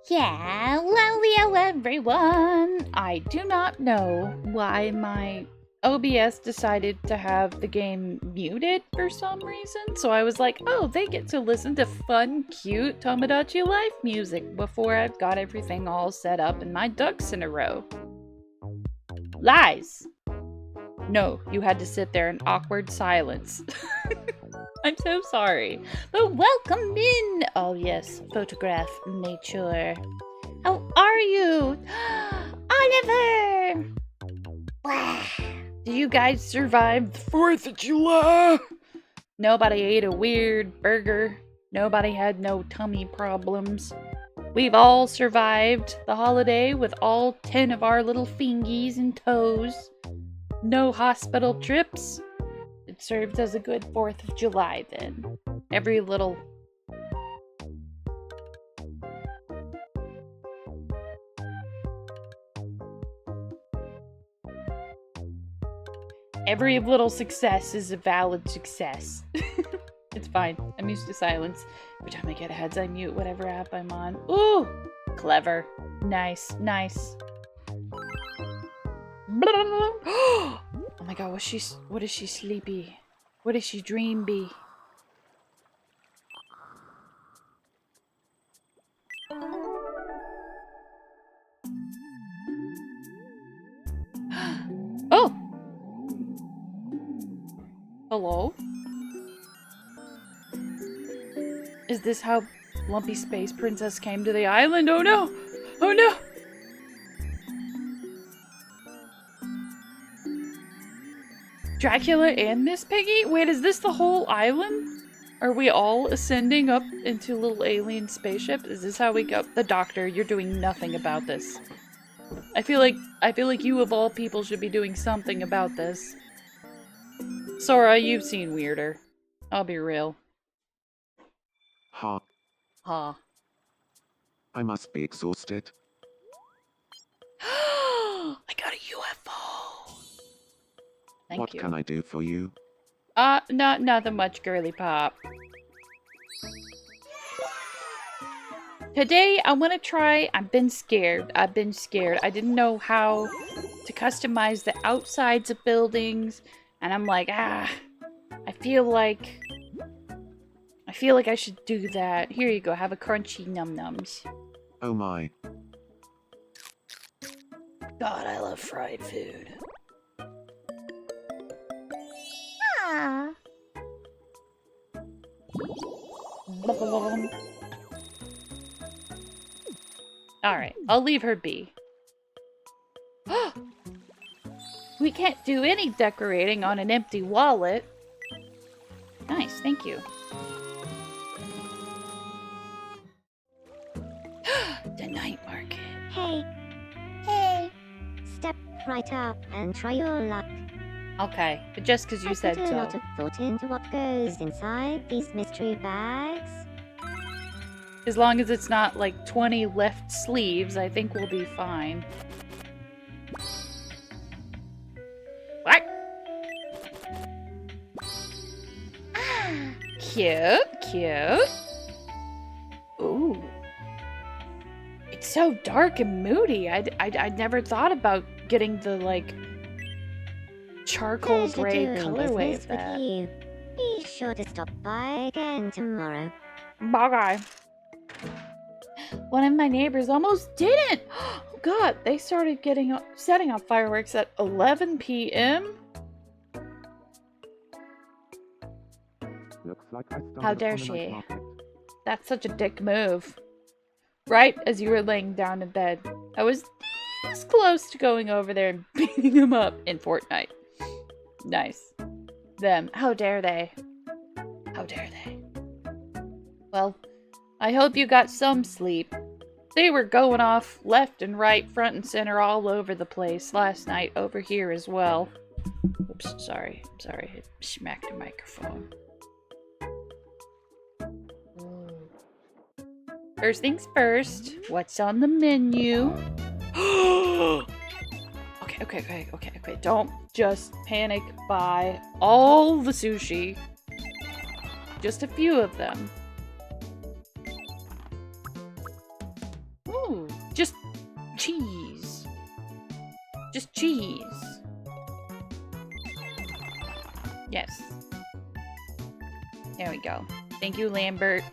Yeah, well, hello everyone! I do not know why my OBS decided to have the game muted for some reason, so I was like, oh, they get to listen to fun, cute Tomodachi Life music before I've got everything all set up and my ducks in a row. Lies! No, you had to sit there in awkward silence. I'm so sorry. But welcome in! Oh yes, photograph nature. How are you? Oliver! Do you guys survive the 4th of July? Nobody ate a weird burger. Nobody had no tummy problems. We've all survived the holiday with all 10 of our little fingies and toes. No hospital trips. It served as a good 4th of July then. Every little success is a valid success. It's fine. I'm used to silence. Every time I get ahead, I mute whatever app I'm on. Ooh! Clever. Nice. Nice. Oh my god, what is she sleepy? What is she dreamy? Oh! Hello? Is this how Lumpy Space Princess came to the island? Oh no! Oh no! Dracula and Miss Piggy? Wait, is this the whole island? Are we all ascending up into little alien spaceship? Is this how we go? The doctor, you're doing nothing about this. I feel like you of all people should be doing something about this. Sora, you've seen weirder. I'll be real. Ha. Ha. I must be exhausted. I got a UFO. Thank What you. can I do for you? Nothing much, girly pop. Today, I want to try... I've been scared. I didn't know how to customize the outsides of buildings. And I'm like, I feel like I should do that. Here you go. Have a crunchy num-nums. Oh my. God, I love fried food. Ah. Alright, I'll leave her be. We can't do any decorating on an empty wallet. Nice, thank you. The night market. Hey. Hey. Step right up and try your luck. Okay, but just because you said put a so. lot of thought into what goes inside these mystery bags. As long as it's not like 20 left sleeves, I think we'll be fine. What? Ah, cute. Ooh. It's so dark and moody. I'd never thought about getting the, like, charcoal gray colorway of that. You. Be sure to stop by again tomorrow. Bye. One of my neighbors almost didn't! Oh god, they started setting off fireworks at 11 p.m.? Looks like I stumbled How dare upon the night she? market. That's such a dick move. Right as you were laying down in bed. I was this close to going over there and beating him up in Fortnite. Nice. Them. How dare they? How dare they? Well, I hope you got some sleep. They were going off left and right, front and center, all over the place last night over here as well. Oops, sorry. I smacked the microphone. First things first, what's on the menu? Okay. Don't just panic buy all the sushi. Just a few of them. cheese. Yes. There we go. Thank you, Lambert.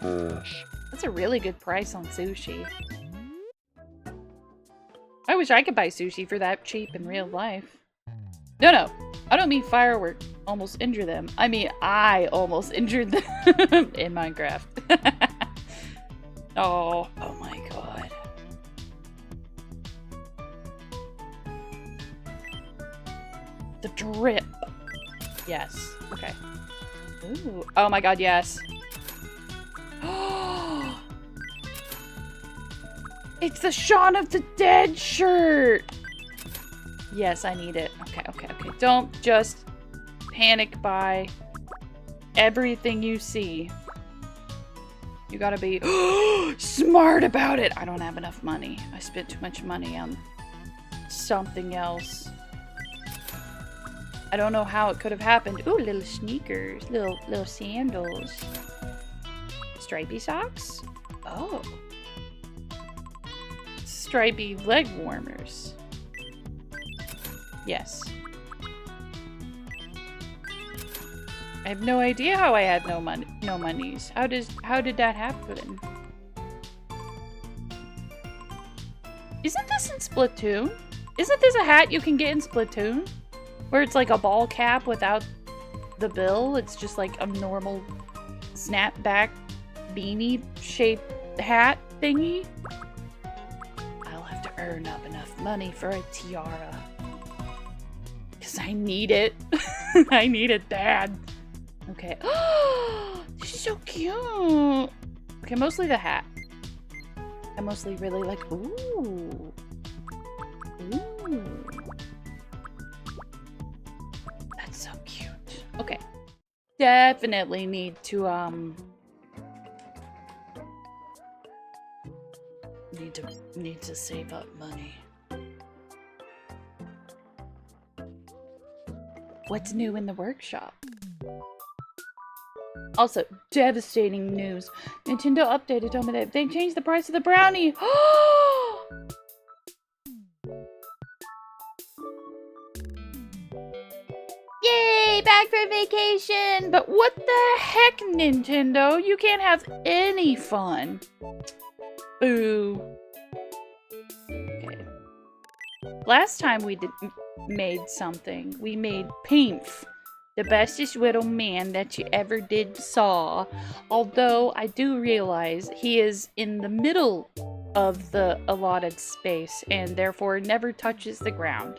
That's a really good price on sushi. I wish I could buy sushi for that cheap in real life. No. I don't mean fireworks almost injure them. I mean, I almost injured them in Minecraft. Oh my god. The drip. Yes. Okay. Ooh. Oh my god, yes. It's the Shaun of the Dead shirt! Yes, I need it. Okay. Don't just panic buy everything you see. You gotta be smart about it! I don't have enough money. I spent too much money on something else. I don't know how it could have happened. Ooh, little sneakers. Little sandals. Stripey socks? Oh. Stripey leg warmers. Yes. I have no idea how I had no monies. How did that happen? Isn't this in Splatoon? Isn't this a hat you can get in Splatoon? Where it's like a ball cap without the bill? It's just like a normal snapback beanie shaped hat thingy? I'll have to earn up enough money for a tiara. Because I need it. I need it bad. Okay. Oh, this is so cute. Okay, mostly the hat. I mostly really like... Ooh. That's so cute. Okay. Definitely need to, Need to save up money. What's new in the workshop? Also, devastating news. Nintendo updated Tomodachi. They changed the price of the brownie. Yay, back for vacation. But what the heck, Nintendo? You can't have any fun. Boo. Okay. Last time we made something, we made Pimph, the bestest little man that you ever did saw. Although I do realize he is in the middle of the allotted space and therefore never touches the ground.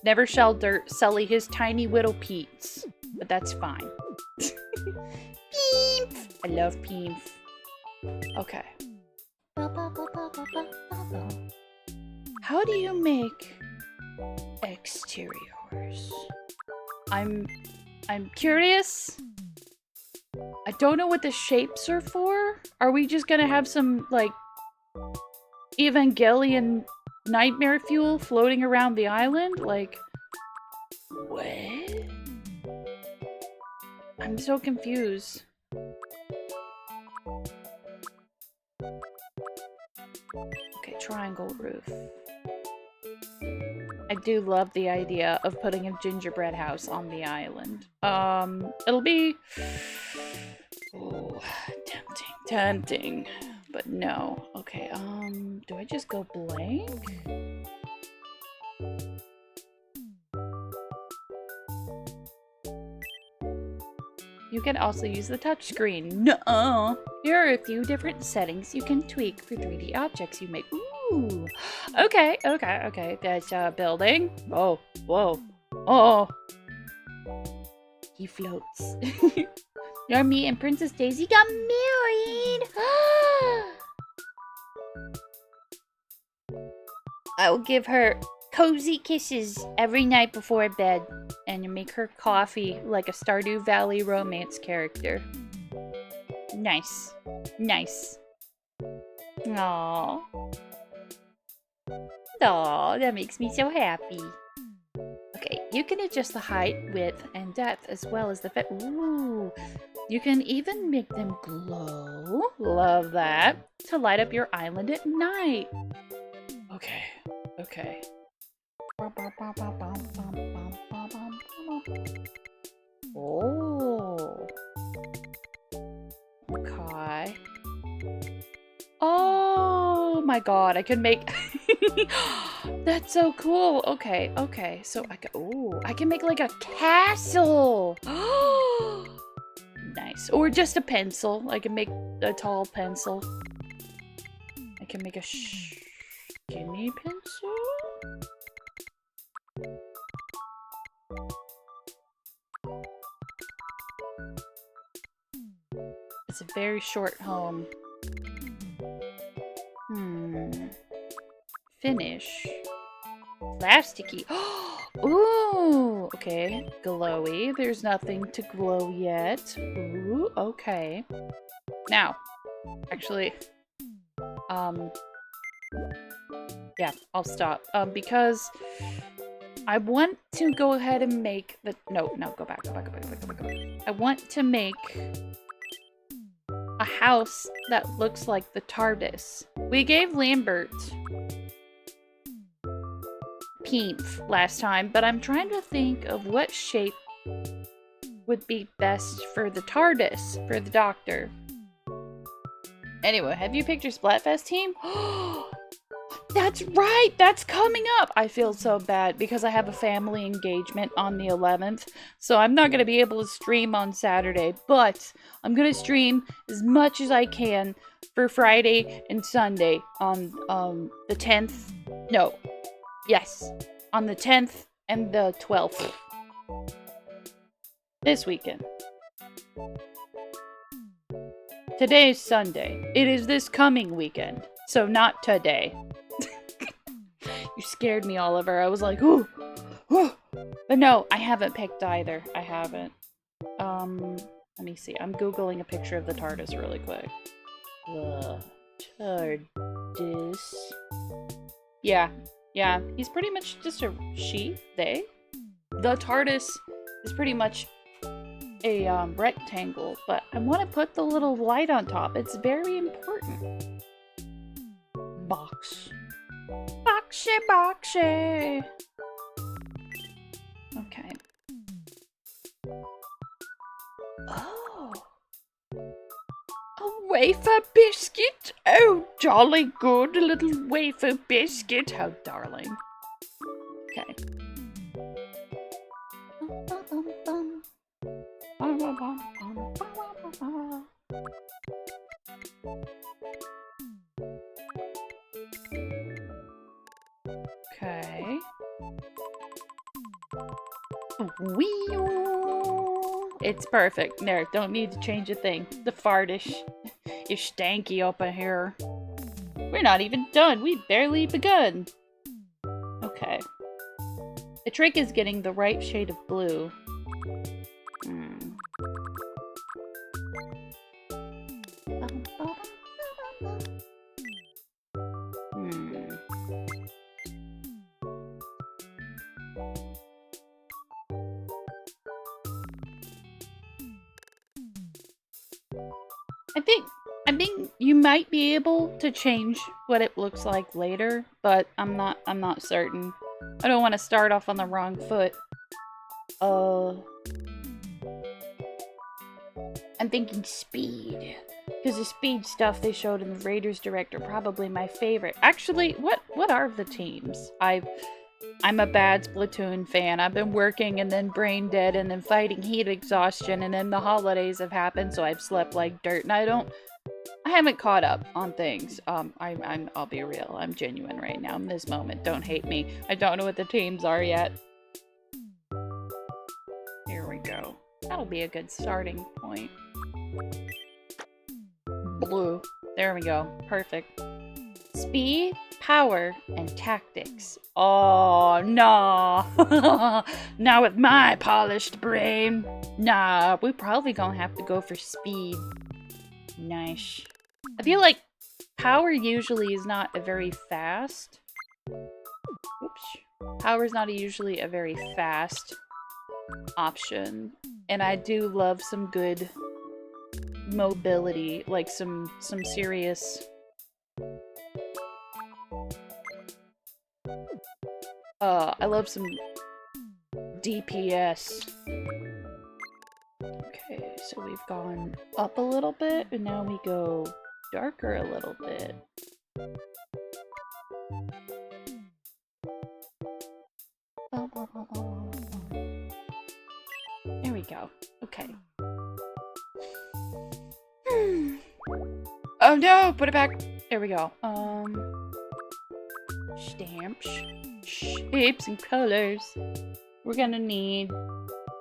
Never shall dirt sully his tiny little peats, but that's fine. Pimph! I love Pimph. Okay. How do you make exteriors? I'm curious. I don't know what the shapes are for. Are we just gonna have some, like, Evangelion nightmare fuel floating around the island? Like, what? I'm so confused. Okay, triangle roof. I do love the idea of putting a gingerbread house on the island. It'll be... Oh, tempting. But no. Okay, do I just go blank? You can also use the touchscreen. No. Here are a few different settings you can tweak for 3D objects you make. Ooh. Okay. That's a building. Oh, whoa. Oh. He floats. Yarmy and Princess Daisy got married. I will give her cozy kisses every night before bed. And you make her coffee like a Stardew Valley romance character. Nice. Aww. Aww, that makes me so happy. Okay, you can adjust the height, width, and depth as well as the fit. Ooh. You can even make them glow. Love that. To light up your island at night. Okay. Oh. Okay. Oh my god, I could make... That's so cool. Okay, okay. So I can... Ooh, I can make like a castle. Nice. Or just a pencil. I can make a tall pencil. I can make a skinny pencil. It's a very short home. Finish. Plasticky. Ooh, okay. Glowy. There's nothing to glow yet. Ooh, okay. Now, actually, yeah, I'll stop. Because I want to go ahead and make the... No, go back. I want to make a house that looks like the TARDIS. We gave Lambert Peemph last time, but I'm trying to think of what shape would be best for the TARDIS, for the Doctor. Anyway, have you picked your Splatfest team? That's right! That's coming up! I feel so bad because I have a family engagement on the 11th, so I'm not going to be able to stream on Saturday, but I'm going to stream as much as I can for Friday and Sunday on the 10th. No. Yes. On the 10th and the 12th. This weekend. Today's Sunday. It is this coming weekend, so not today. You scared me, Oliver. I was like, ooh, ooh. But no, I haven't picked either. I haven't. Let me see. I'm Googling a picture of the TARDIS really quick. The TARDIS. Yeah. Yeah. He's pretty much just a she, they. The TARDIS is pretty much a rectangle, but I want to put the little light on top. It's very important. Box. Boxy. Okay. Oh. A wafer biscuit? Oh, jolly good. A little wafer biscuit. How darling. Okay. Okay. Wee. It's perfect. There, don't need to change a thing. The fartish is stanky up in here. We're not even done. We've barely begun. Okay. The trick is getting the right shade of blue. I think you might be able to change what it looks like later, but I'm not certain. I don't want to start off on the wrong foot. I'm thinking speed. Because the speed stuff they showed in the Raiders Direct are probably my favorite. Actually, what are the teams? I'm a bad Splatoon fan. I've been working and then brain dead and then fighting heat exhaustion and then the holidays have happened, so I've slept like dirt and I haven't caught up on things. I'll be real. I'm genuine right now in this moment. Don't hate me. I don't know what the teams are yet. Here we go. That'll be a good starting point. Blue. There we go. Perfect. Speed, power, and tactics. Oh, no. Not with my polished brain. Nah, we probably gonna have to go for speed. Nice. I feel like power usually is not a very fast... Oops. Power is not usually a very fast option. And I do love some good mobility, like some serious... I love some DPS. Okay, so we've gone up a little bit, and now we go darker a little bit. There we go. Okay. Oh no! Put it back! There we go. Stamps. Shapes and colors. We're gonna need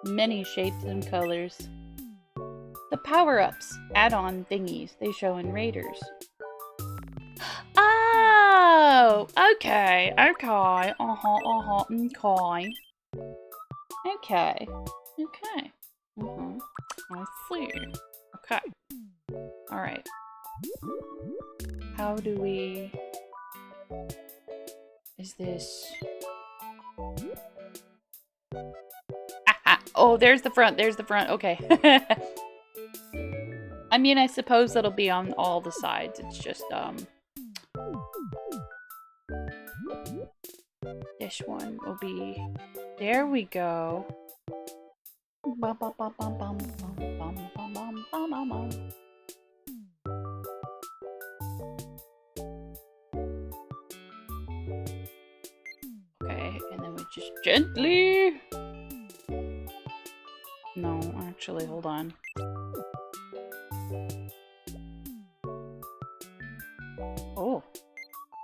many shapes and colors. The power-ups, add-on thingies they show in Raiders. Oh! Okay, okay. Okay. Okay. Okay. I see. Okay. Alright. How do we... Is this... Ah, oh, there's the front. There's the front. Okay. I mean, I suppose that'll be on all the sides. It's just, this one will be... There we go. Bum, bum, bum, bum, bum, bum, bum, bum, bum, bum, bum, bum. Okay, and then we just gently... No, actually, hold on. Oh.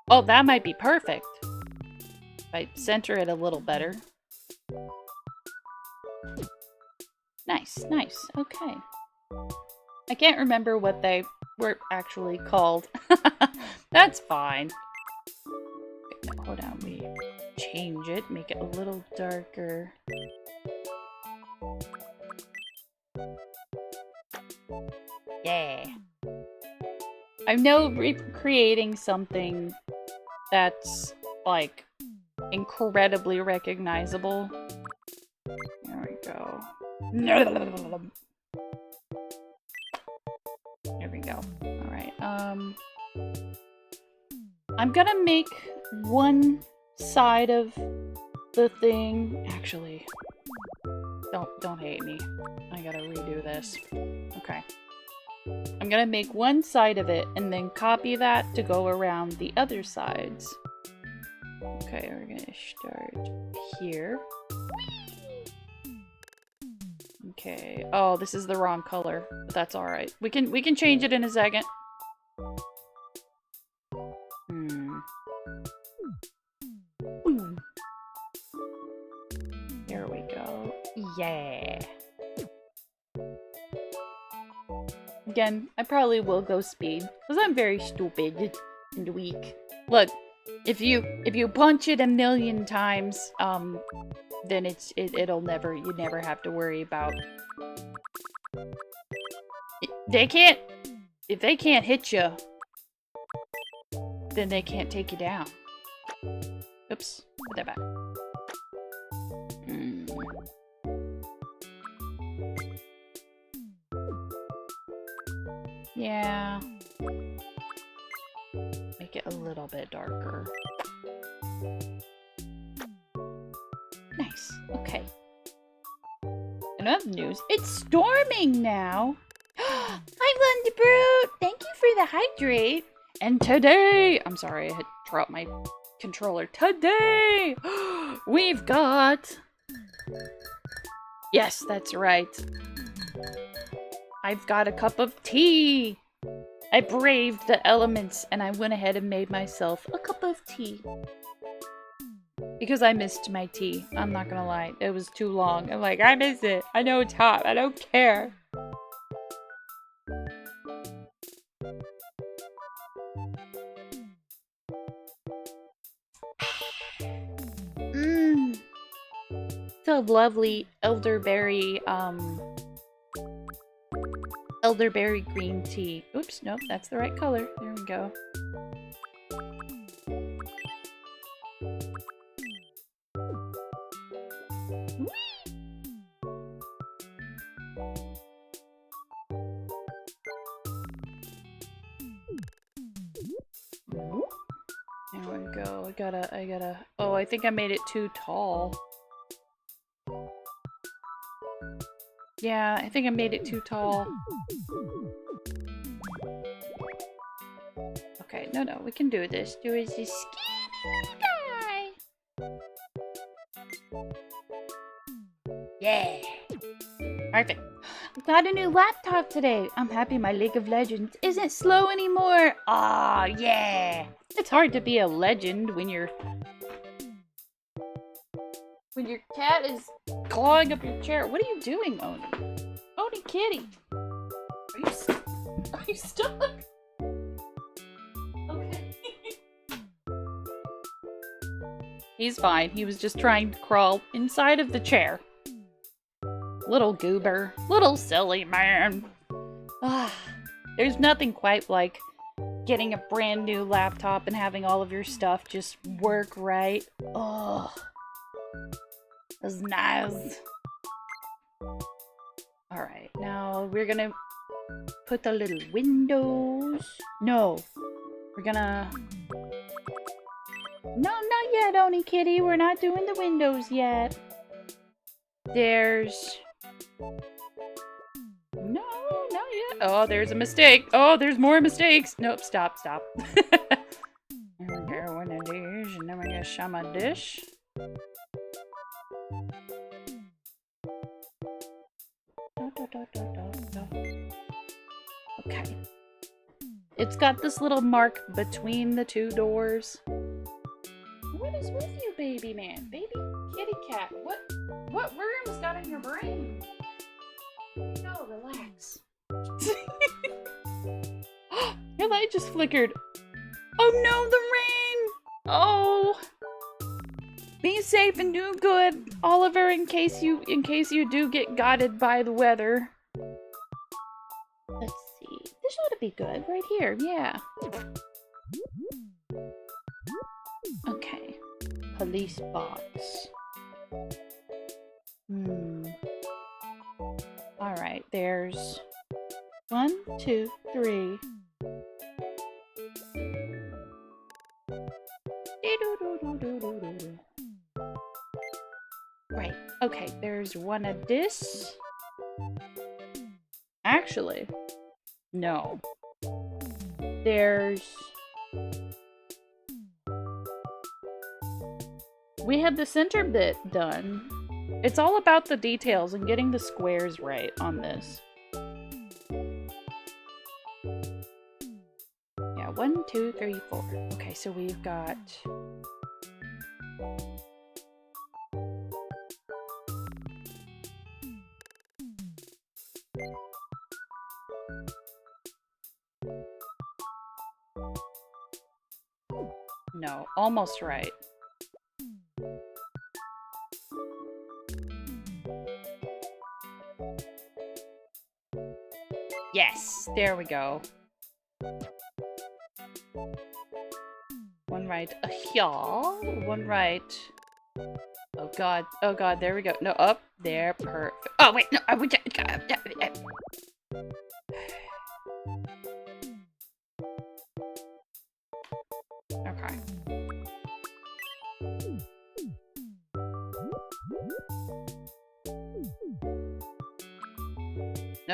Oh, that might be perfect. If I center it a little better. Nice, nice. Okay. I can't remember what they were actually called. That's fine. Okay, now hold on, we change it, make it a little darker. Yeah. I know recreating something that's, like, incredibly recognizable. There we go. There we go. Alright, I'm gonna make one side of the thing... Actually, don't hate me. I gotta redo this. Okay. I'm gonna make one side of it and then copy that to go around the other sides. Okay, we're gonna start here. Okay. Oh, this is the wrong color, but that's alright. We can change it in a second. There we go. Yeah. Again, I probably will go speed, because I'm very stupid and weak. Look, if you punch it a million times, then it'll never, you never have to worry about... They can't... If they can't hit you, then they can't take you down. Oops, put that back. Yeah. Make it a little bit darker. Nice. Okay. In other news, it's storming now. Hi, Wonder Brute! Thank you for the hydrate. And today, I'm sorry, I had dropped my controller. Today, we've got... Yes, that's right. I've got a cup of tea. I braved the elements and I went ahead and made myself a cup of tea. Because I missed my tea. I'm not gonna lie. It was too long. I'm like, I miss it. I know it's hot. I don't care. So lovely elderberry, elderberry green tea. Oops, nope, that's the right color. There we go. There we go. gotta... Oh, I think I made it too tall. Yeah, I think I made it too tall. Okay, no, we can do this. Do is this skinny little guy. Yeah. Perfect. I got a new laptop today. I'm happy my League of Legends isn't slow anymore. Aw, yeah. It's hard to be a legend when your cat is clawing up your chair. What are you doing, Oni? Oni kitty. Are you stuck? Okay. He's fine. He was just trying to crawl inside of the chair. Little goober. Little silly man. Ah, there's nothing quite like getting a brand new laptop and having all of your stuff just work right. Oh, that's nice. Alright, now we're gonna put the little windows. No, we're gonna... No, not yet, Oni Kitty. We're not doing the windows yet. There's... No, not yet. Oh, there's a mistake. Oh, there's more mistakes. Nope, stop. There we go, one of these, and then we're gonna show my dish. Okay. It's got this little mark between the two doors. What is with you, baby man? Baby kitty cat. What room's got in your brain? No, relax. Your light just flickered. Oh no, the rain! Oh. Be safe and do good, Oliver, in case you do get gotted by the weather. Let's see. This ought to be good right here. Yeah. Okay. Police box. Alright, there's 1, 2, 3. Right. Okay, there's one of this. Actually, no. There's... We had the center bit done. It's all about the details and getting the squares right on this. Yeah, 1, 2, 3, 4. Okay, so we've got... No, almost right. Yes, there we go. One right here, one right. Oh god, there we go. No, up there, perfect. Oh wait, no, I would. Okay.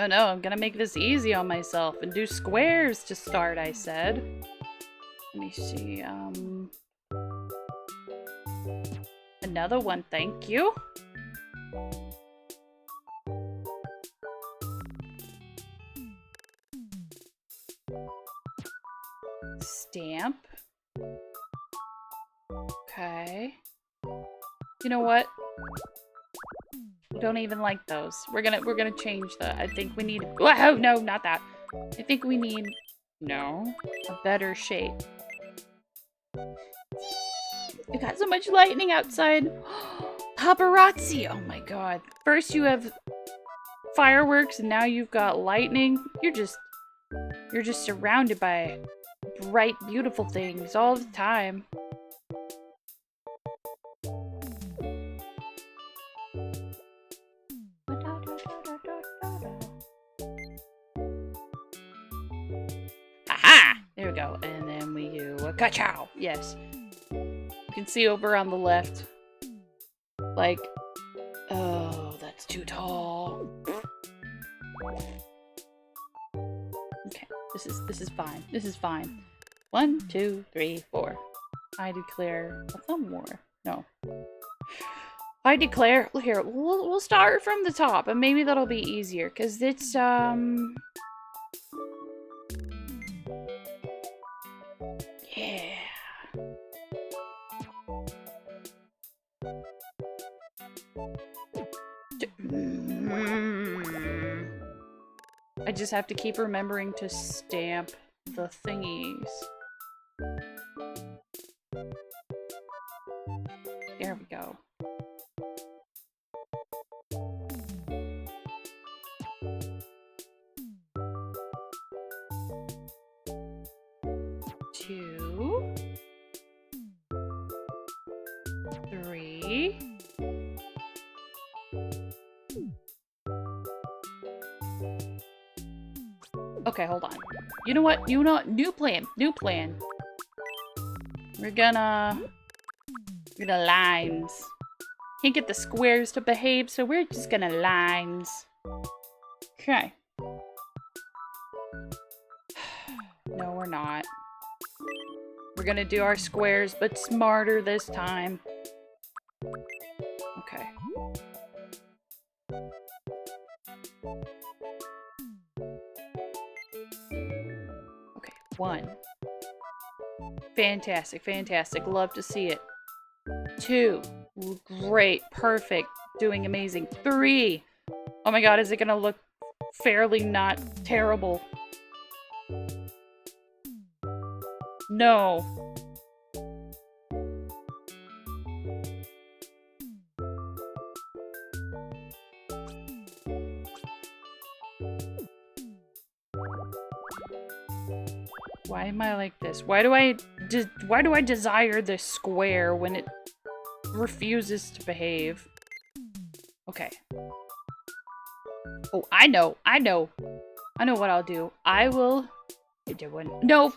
No, I'm gonna make this easy on myself and do squares to start, I said. Let me see, another one, thank you. Stamp. Okay. You know what? I don't even like those. We're gonna change the... I think we need... Whoa, no, not that. I think we need... No. A better shape. We got so much lightning outside. Paparazzi! Oh my god. First you have fireworks and now you've got lightning. You're just surrounded by bright, beautiful things all the time. Aha! There we go. And then we do a ka-chow. Yes. can see over on the left. Like, oh, that's too tall. Okay, this is fine. This is fine. 1, 2, 3, 4. I declare. What's one more? No. I declare. Look here. We'll start from the top, and maybe that'll be easier because it's yeah. I just have to keep remembering to stamp the thingies. There we go. Two. 3. Okay, hold on. You know what? New plan. New plan. We're gonna lines. Can't get the squares to behave, so we're just gonna lines. Okay. No, we're not. We're gonna do our squares, but smarter this time. Okay. Okay, 1. Fantastic, fantastic. Love to see it. 2. Great, perfect. Doing amazing. 3. Oh my god, is it gonna look fairly not terrible? No. Why am I like this? Why do I desire this square when it refuses to behave? Okay. Oh, I know what I'll do. I will do one. No.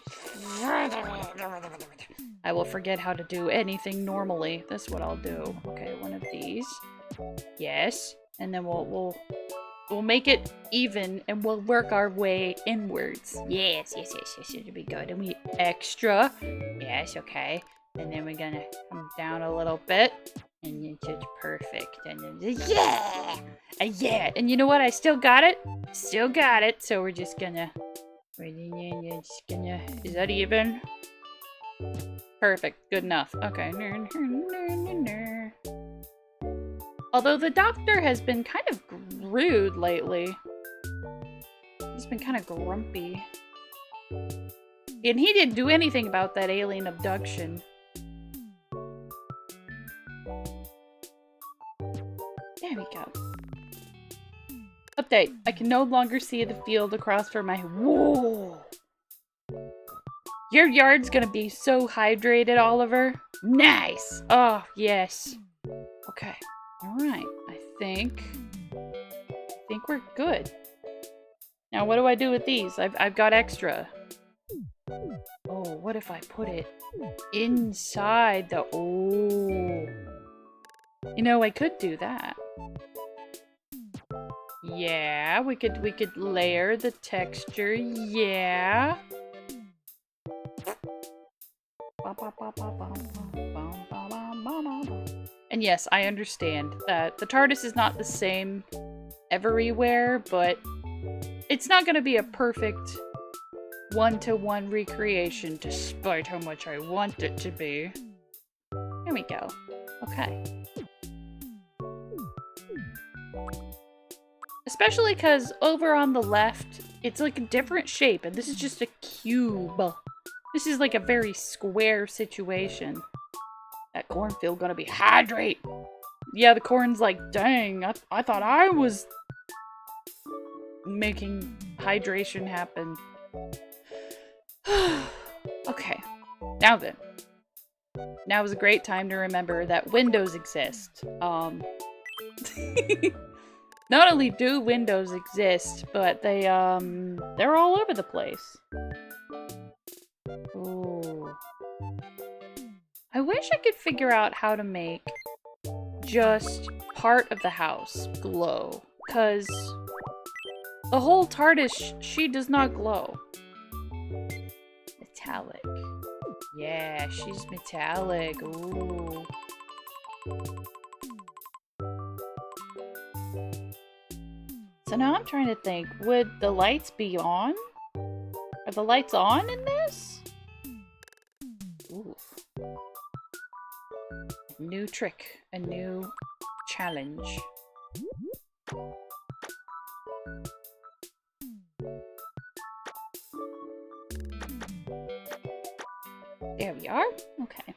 I will forget how to do anything normally. That's what I'll do. Okay, one of these. Yes, and then we'll make it even, and we'll work our way inwards. Yes. It'll be good. And we extra. Yes, okay. And then we're gonna come down a little bit, and it's just perfect. And then yeah, yeah. And you know what? I still got it. Still got it. So we're just gonna. Is that even? Perfect. Good enough. Okay. Although the doctor has been kind of rude lately. He's been kind of grumpy. And he didn't do anything about that alien abduction. There we go. Update. I can no longer see the field across from my... Whoa! Your yard's gonna be so hydrated, Oliver. Nice! Oh, yes. Okay. Alright. I think we're good. Now, what do I do with these? I've got extra. Oh, what if I put it inside the... Oh. You know, I could do that. Yeah, we could layer the texture. Yeah. And yes, I understand that the TARDIS is not the same everywhere, but it's not going to be a perfect one-to-one recreation, despite how much I want it to be. Here we go. Okay. Especially because over on the left, it's like a different shape, and this is just a cube. This is like a very square situation. That cornfield gonna be hydrate. Yeah, the corn's like, dang, I thought I was making hydration happen. Okay, now then. Now is a great time to remember that windows exist. Not only do windows exist, but they're all over the place. Ooh. I wish I could figure out how to make just part of the house glow, because the whole TARDIS, she does not glow. Metallic. Yeah, she's metallic. Ooh. So now I'm trying to think, would the lights be on? Are the lights on in this? Ooh. A new trick, a new challenge. There we are. Okay.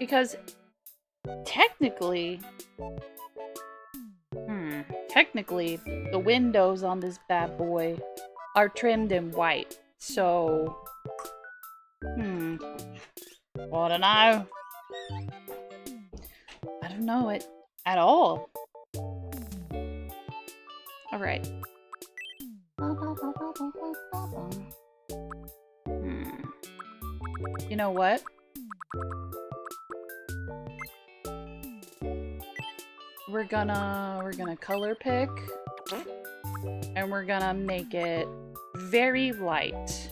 Because technically, the windows on this bad boy are trimmed in white. So, I don't know. I don't know it at all. All right. You know what? We're gonna color pick, and we're gonna make it very light.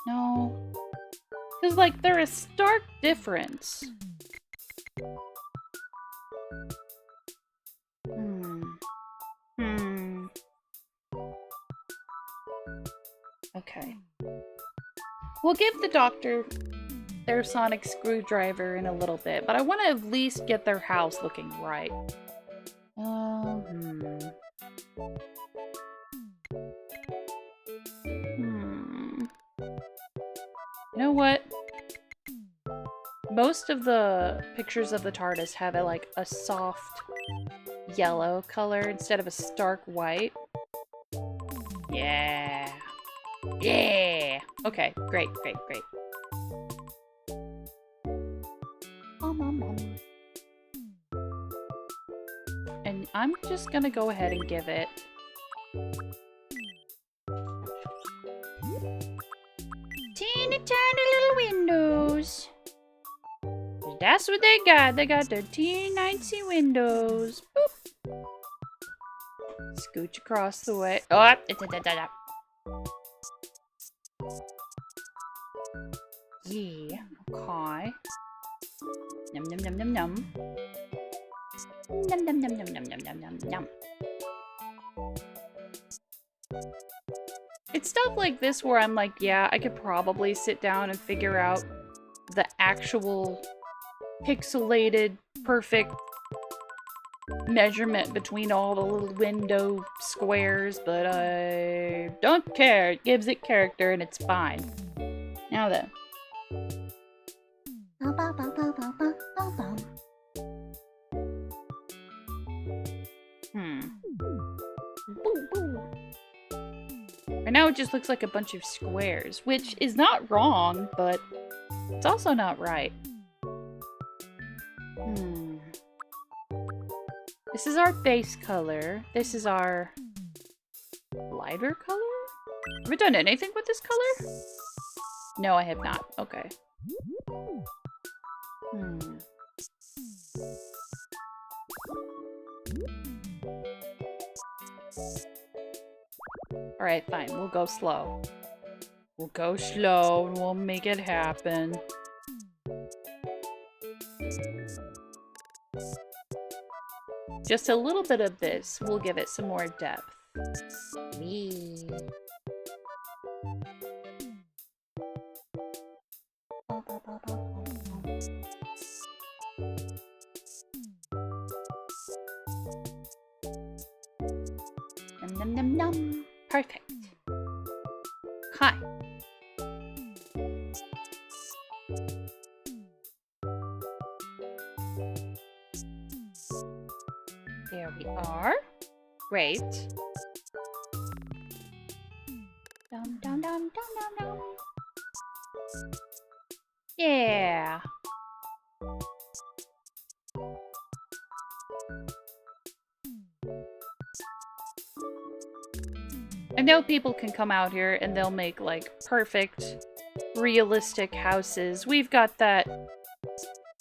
No, because like there is stark difference. Okay. We'll give the doctor their sonic screwdriver in a little bit, but I want to at least get their house looking right. You know what? Most of the pictures of the TARDIS have like a soft yellow color instead of a stark white. Yeah. Yeah! Okay, great. And I'm just gonna go ahead and give it teeny tiny little windows. That's what they got. They got their teeny tiny windows. Boop. Scooch across the way. Oh, yeah, okay. Num num num num num. Num num num num num num num num num. It's stuff like this where I'm like, yeah, I could probably sit down and figure out the actual pixelated, perfect measurement between all the little window squares, but I don't care. It gives it character and it's fine. Now then. Right now it just looks like a bunch of squares, which is not wrong, but it's also not right. This is our base color. This is our lighter color? Have we done anything with this color? No, I have not. Okay. Alright, fine. We'll go slow. We'll go slow and we'll make it happen. Just a little bit of this will give it some more depth. Wee. Num num num. Perfect. Hi. There we are. Great. Dum dum dum dum dum dum. Yeah. I know people can come out here and they'll make like perfect realistic houses. We've got that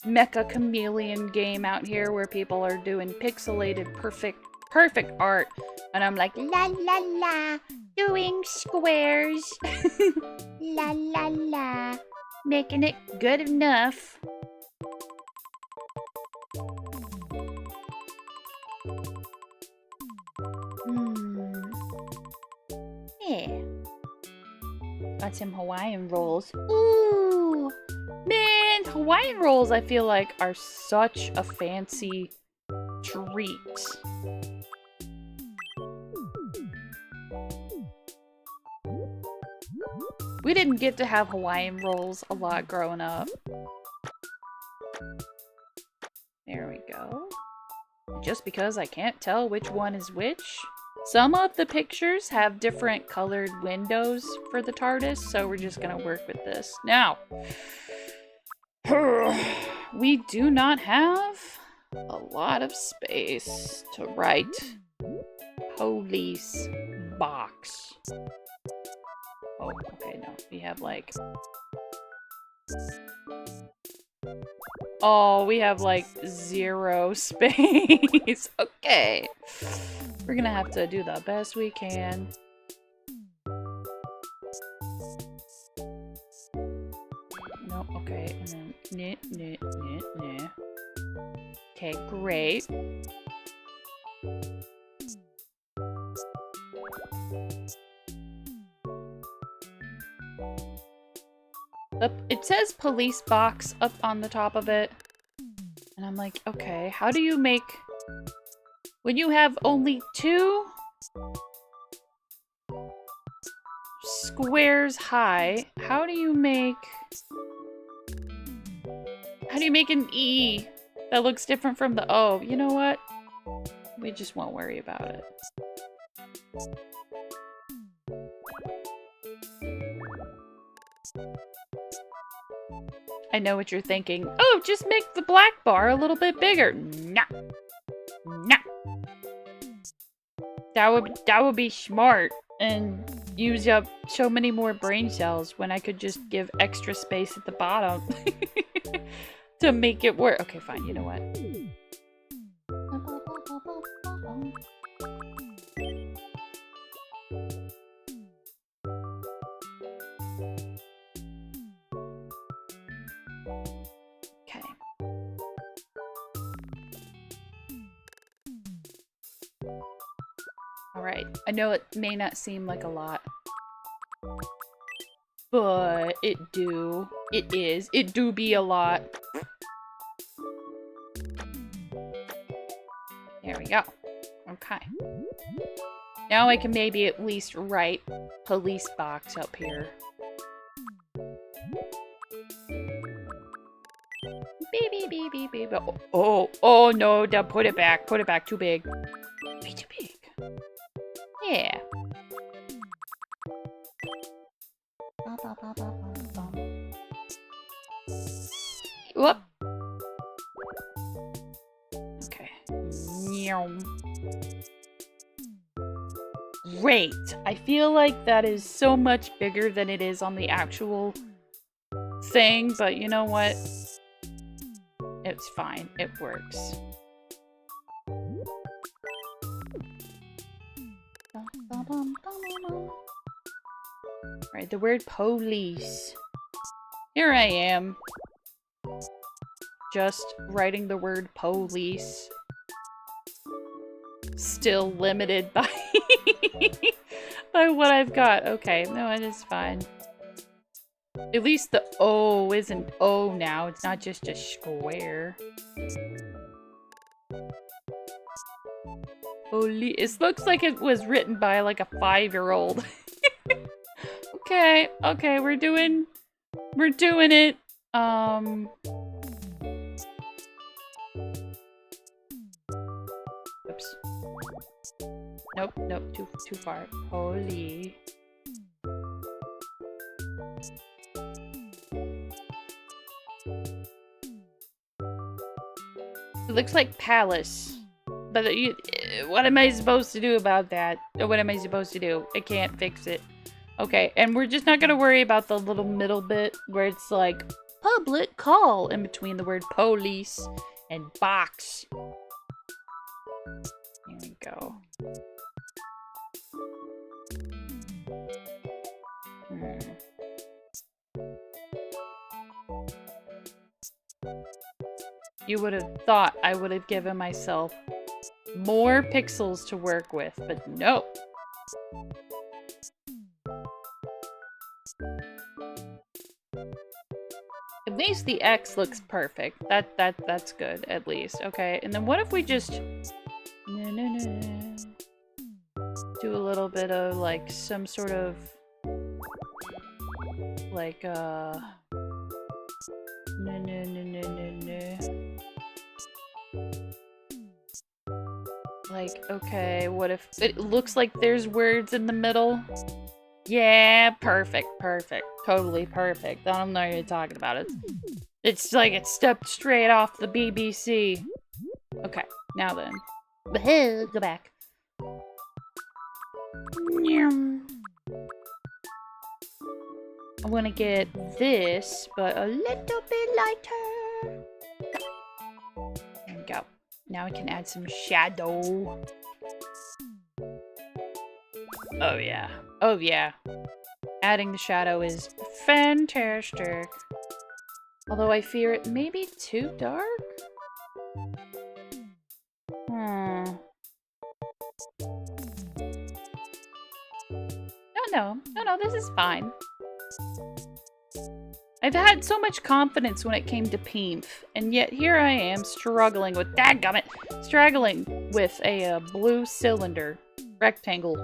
Mecha Chameleon game out here where people are doing pixelated perfect art. And I'm like, la la la, doing squares. La la la, making it good enough. Yeah. Got some Hawaiian rolls. Ooh! Man, Hawaiian rolls I feel like are such a fancy treat. We didn't get to have Hawaiian rolls a lot growing up. There we go. Just because I can't tell which one is which. Some of the pictures have different colored windows for the TARDIS, so we're just gonna work with this. Now, we do not have a lot of space to write police box. Oh, okay, no. We have like... Oh, we have like 0 space. Okay. We're gonna have to do the best we can. No, okay. And then, nah. Okay, great. It says police box up on the top of it. And I'm like, okay, how do you make... When you have only 2 squares high, how do you make an E that looks different from the O? You know what? We just won't worry about it. I know what you're thinking. Oh, just make the black bar a little bit bigger. Nah. Nah. That would be smart and use up so many more brain cells when I could just give extra space at the bottom to make it work. Okay, fine. You know what? Okay. Alright, I know it may not seem like a lot, but it do be a lot. There we go. Okay. Now I can maybe at least write police box up here. Beep, beep, beep, beep. Oh no, now put it back, too big. Way too big. Yeah. Whoop. Okay. Great. I feel like that is so much bigger than it is on the actual thing, but you know what? It's fine. It works. Right, the word police. Here I am. Just writing the word police. Still limited by by what I've got. Okay, no, it is fine. At least the O isn't O now. It's not just a square. It looks like it was written by like a 5-year-old. Okay, we're doing it. Oops. Nope, too far. Holy. It looks like palace. But what am I supposed to do about that? What am I supposed to do? I can't fix it. Okay, and we're just not gonna worry about the little middle bit where it's like public call in between the word police and box. Here we go. You would have thought I would have given myself more pixels to work with, but no. At least the X looks perfect. That's good, at least. Okay, and then what if we just do a little bit of like some sort of like like, okay, what if it looks like there's words in the middle? Yeah, perfect, perfect. Totally perfect. I don't know what you're talking about. It's like it stepped straight off the BBC. Okay, now then. Go back. I want to get this, but a little bit lighter. There we go. Now we can add some shadow. Oh yeah. Oh yeah. Adding the shadow is fantastic. Although I fear it may be too dark? No, this is fine. I've had so much confidence when it came to Peemf, and yet here I am struggling with, dadgummit, struggling with a blue cylinder, rectangle,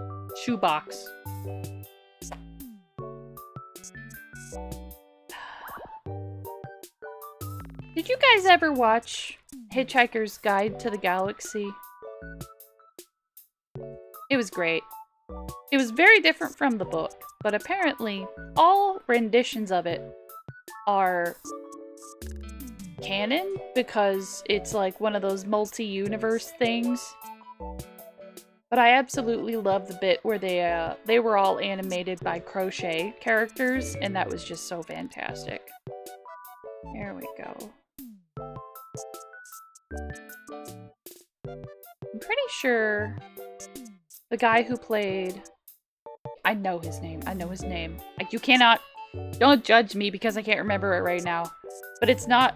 shoebox. Did you guys ever watch Hitchhiker's Guide to the Galaxy? It was great. It was very different from the book, but apparently all renditions of it are canon because it's like one of those multi-universe things. But I absolutely love the bit where they were all animated by crochet characters, and that was just so fantastic. There we go. I'm pretty sure the guy who played... I know his name. Like, you cannot... Don't judge me because I can't remember it right now. But it's not...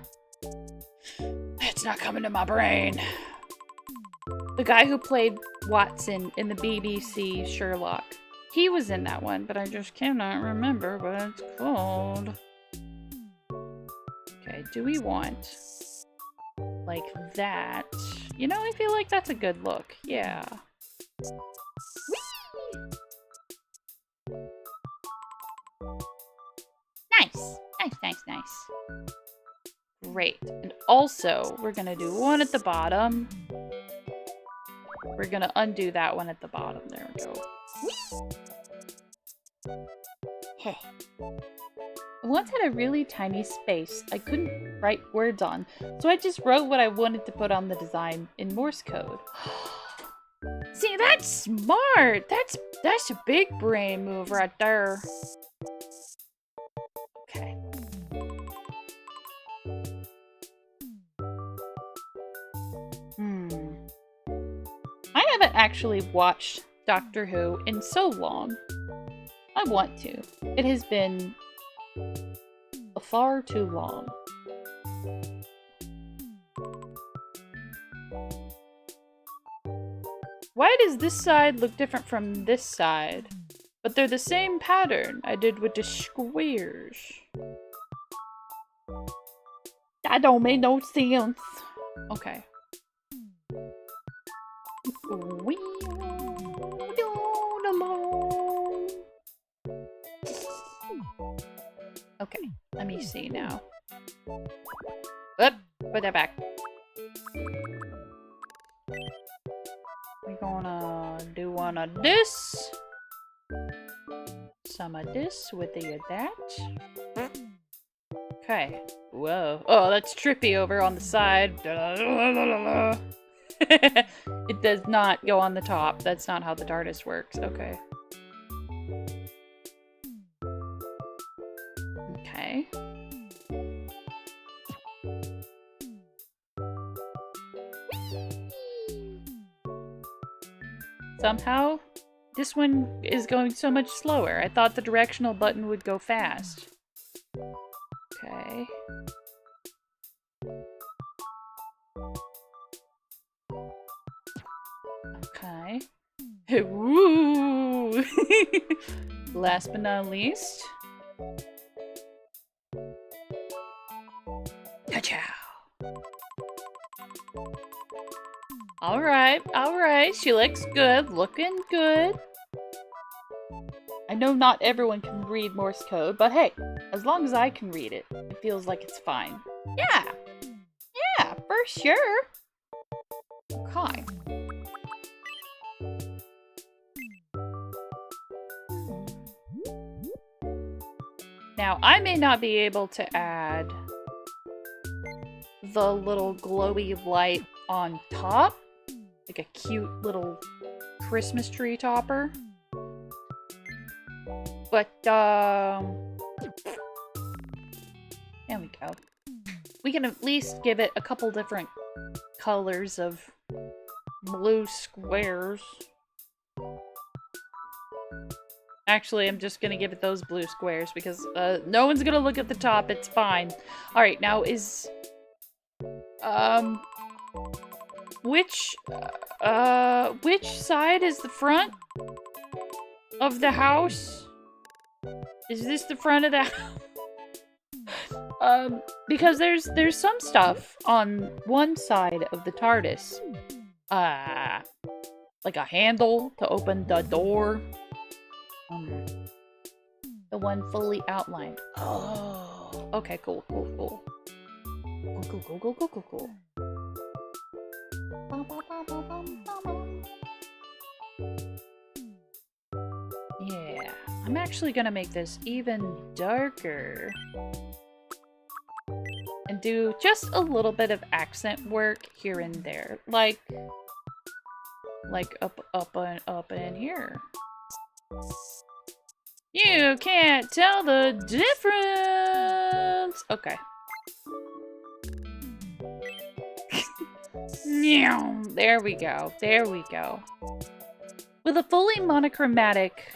It's not coming to my brain. The guy who played Watson in the BBC Sherlock. He was in that one, but I just cannot remember what it's called. Okay, do we want... like that? You know, I feel like that's a good look. Yeah. Nice. Great. And also, we're gonna do one at the bottom. We're gonna undo that one at the bottom. There we go. Hey. I once had a really tiny space I couldn't write words on, so I just wrote what I wanted to put on the design in Morse code. See, that's smart! That's a big brain move right there. Okay. I haven't actually watched Doctor Who in so long. I want to. It has been far too long. Why does this side look different from this side? But they're the same pattern I did with the squares. That don't make no sense. Okay. Okay, let me see now. Oop, put that back. We're gonna do one of this. Some of this with the of that. Okay. Whoa. Oh, that's trippy over on the side. It does not go on the top. That's not how the TARDIS works. Okay. Okay. Somehow, this one is going so much slower. I thought the directional button would go fast. Okay. Okay. Woo! Last but not least. Ka-chow! Alright. She looks good. Looking good. I know not everyone can read Morse code, but hey, as long as I can read it, it feels like it's fine. Yeah! Yeah, for sure! Okay. Now, I may not be able to add the little glowy light on top, like a cute little Christmas tree topper. But, there we go. We can at least give it a couple different colors of blue squares. Actually, I'm just gonna give it those blue squares because no one's gonna look at the top. It's fine. All right, now is which side is the front of the house? Is this the front of the house? Because there's some stuff on one side of the TARDIS. Like a handle to open the door. The one fully outlined. Oh, okay, cool. Cool. Yeah, I'm actually gonna make this even darker. And do just a little bit of accent work here and there. Like up in here. You can't tell the difference! Okay. There we go. With a fully monochromatic,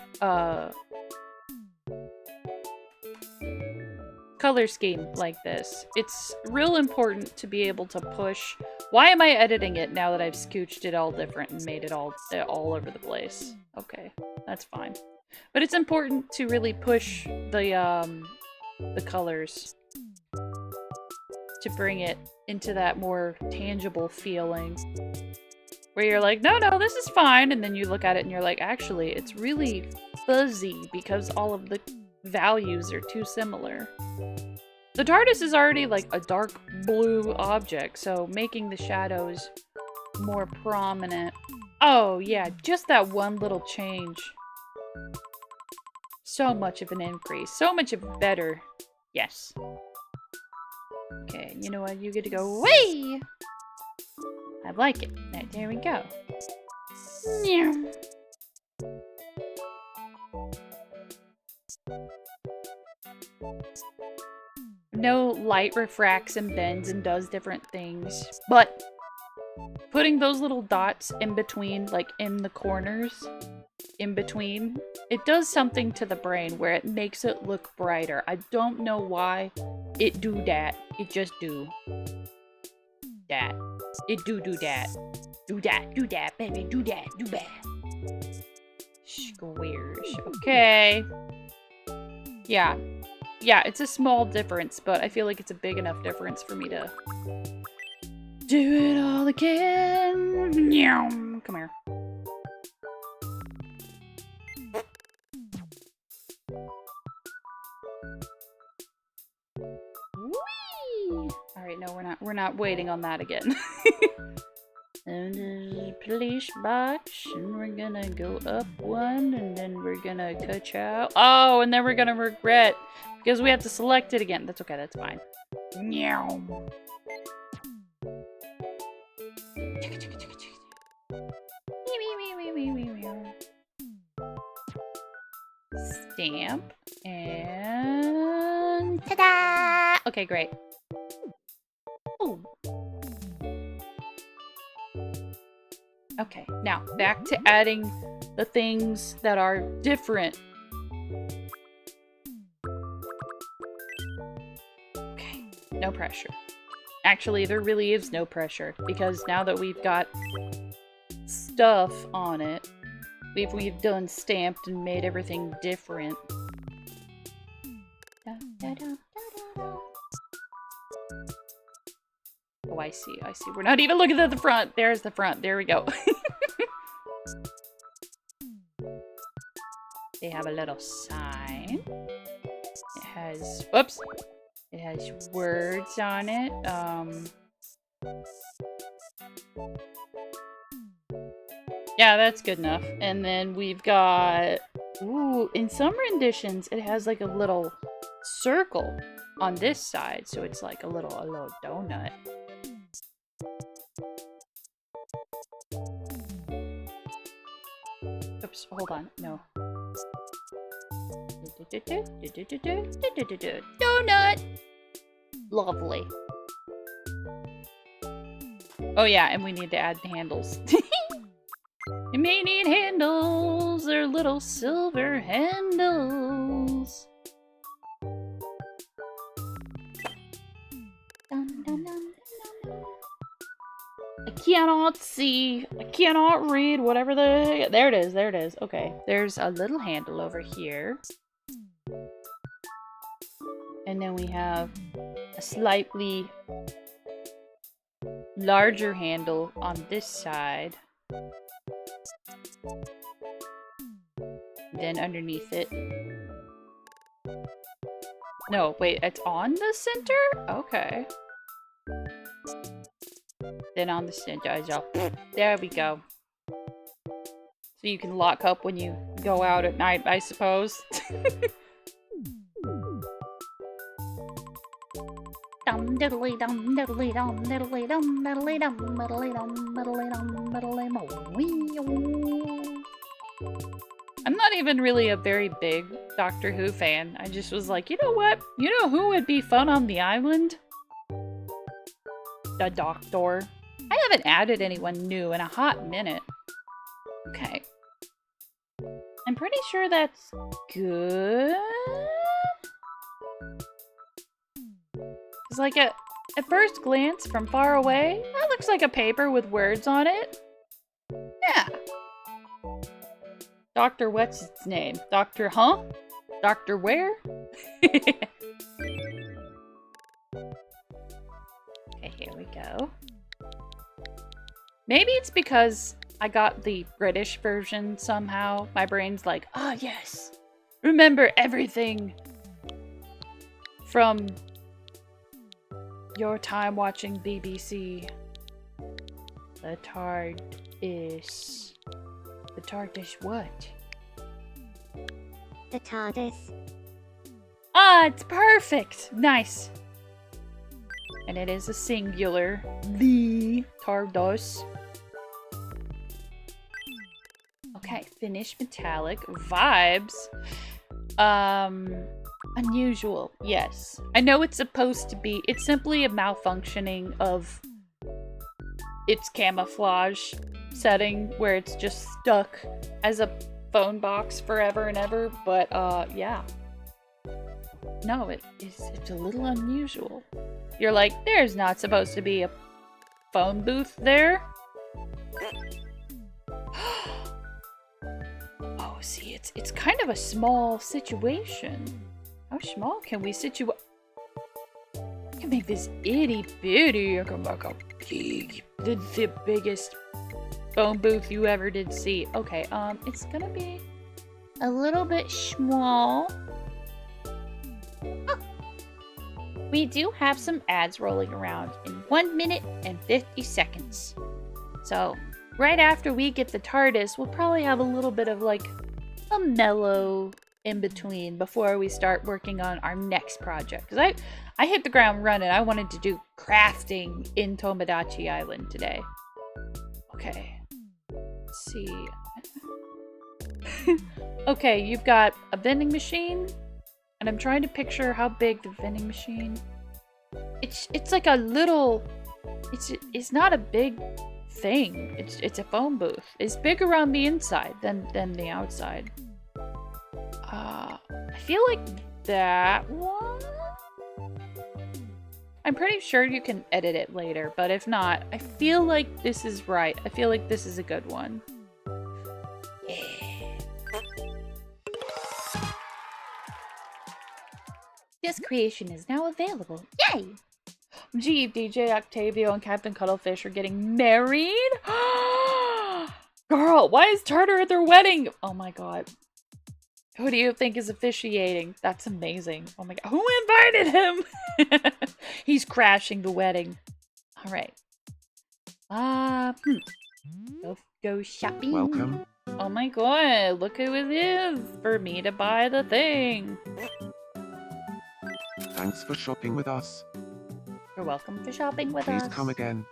color scheme like this, it's real important to be able to push... Why am I editing it now that I've scooched it all different and made it all over the place? Okay, that's fine. But it's important to really push the colors to bring it into that more tangible feeling. Where you're like, no, this is fine. And then you look at it and you're like, actually, it's really fuzzy because all of the values are too similar. The TARDIS is already like a dark blue object, so making the shadows more prominent. Oh yeah, just that one little change. So much of an increase. So much better. Yes. Okay, you know what? You get to go away! I like it. There we go. No, light refracts and bends and does different things, but putting those little dots in between, like in the corners, in between, it does something to the brain where it makes it look brighter. I don't know why it do that. It just do. That. It do that. Do that, baby. Do that. Squares. Okay. Yeah, it's a small difference, but I feel like it's a big enough difference for me to do it all again. Come here. Whee! All right, no, we're not waiting on that again. And there's a police box, and we're gonna go up one, and then we're gonna cut out. Oh, and then we're gonna regret because we have to select it again. That's okay, that's fine. Meow. Stamp and Ta-da! Okay, great. Oh. Okay, now back to adding the things that are different. Okay, no pressure. Actually, there really is no pressure because now that we've got stuff on it, we've done stamped and made everything different. Oh, I see, I see. We're not even looking at the front. There's the front. There we go. They have a little sign. It has, whoops. It has words on it. Yeah, that's good enough. And then we've got, ooh, in some renditions, it has like a little circle on this side. So it's like a little donut. Oops, hold on. No. Donut! Lovely. Oh yeah, and we need to add handles. You may need handles. They're little silver handles. I cannot see. I cannot read whatever the... There it is. There it is. Okay. There's a little handle over here. And then we have a slightly larger handle on this side. Then underneath it. No, wait, it's on the center? Okay. Then on the center as well. There we go. So you can lock up when you go out at night, I suppose. Dum diddly dum diddly dum diddly dum diddly dum diddly dum diddly dum diddly mo. I'm not even really a very big Doctor Who fan. I just was like, you know what? You know who would be fun on the island? The Doctor. I haven't added anyone new in a hot minute. Okay. I'm pretty sure that's good. It's like at first glance from far away, that looks like a paper with words on it. Yeah. Dr. What's its name? Dr. Huh? Dr. Where? Okay, here we go. Maybe it's because I got the British version somehow. My brain's like, ah, oh, yes. Remember everything from your time watching BBC. The TARDIS. The TARDIS what? The TARDIS. Ah, it's perfect! Nice. And it is a singular. The TARDIS. Okay, finished metallic. Vibes. Unusual, yes. I know it's supposed to be, it's simply a malfunctioning of its camouflage setting where it's just stuck as a phone box forever and ever, but yeah. No, it's a little unusual. You're like, there's not supposed to be a phone booth there. Oh, see, it's kind of a small situation. How small can we situate? I can make this itty bitty. I can make a big, the biggest phone booth you ever did see. Okay, it's gonna be a little bit small. Oh. We do have some ads rolling around in 1 minute and 50 seconds. So, right after we get the TARDIS, we'll probably have a little bit of like a mellow in between before we start working on our next project. Because I hit the ground running. I wanted to do crafting in Tomodachi Island today. Okay. Let's see. Okay, you've got a vending machine, And I'm trying to picture how big the vending machine. It's like a little. It's not a big thing. It's a phone booth. It's bigger on the inside than the outside. I feel like that one. I'm pretty sure you can edit it later, but if not, I feel like this is right. I feel like this is a good one. Yeah. This creation is now available. Yay! Gee, DJ Octavio and Captain Cuttlefish are getting married? Girl, why is Tartar at their wedding? Oh my god. Who do you think is officiating? That's amazing. Oh my god. Who invited him? He's crashing the wedding. Alright. Go shopping. Welcome. Oh my god, look who it is for me to buy the thing. Thanks for shopping with us. You're welcome for shopping with us. Please come again.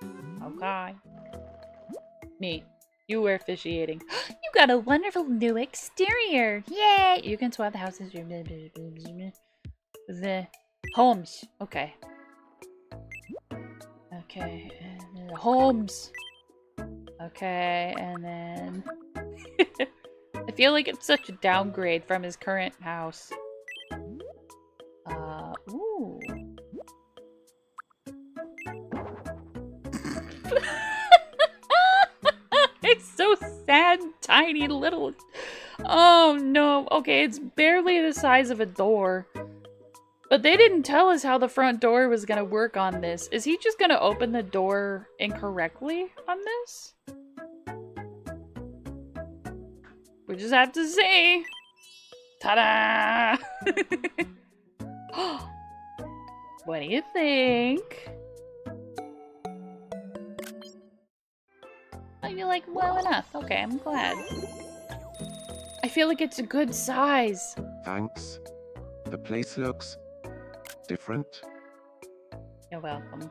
Okay. Me. You were officiating. You got a wonderful new exterior. Yay! You can swap the houses. The homes. Okay. Okay. And the homes. Okay. And then... I feel like it's such a downgrade from his current house. Ooh. It's so sad, tiny little... Oh no. Okay, it's barely the size of a door. But they didn't tell us how the front door was gonna work on this. Is he just gonna open the door incorrectly on this? We just have to see. Ta-da! What do you think? Oh, you're like, well enough. Okay, I'm glad. I feel like it's a good size. Thanks. The place looks different. You're welcome.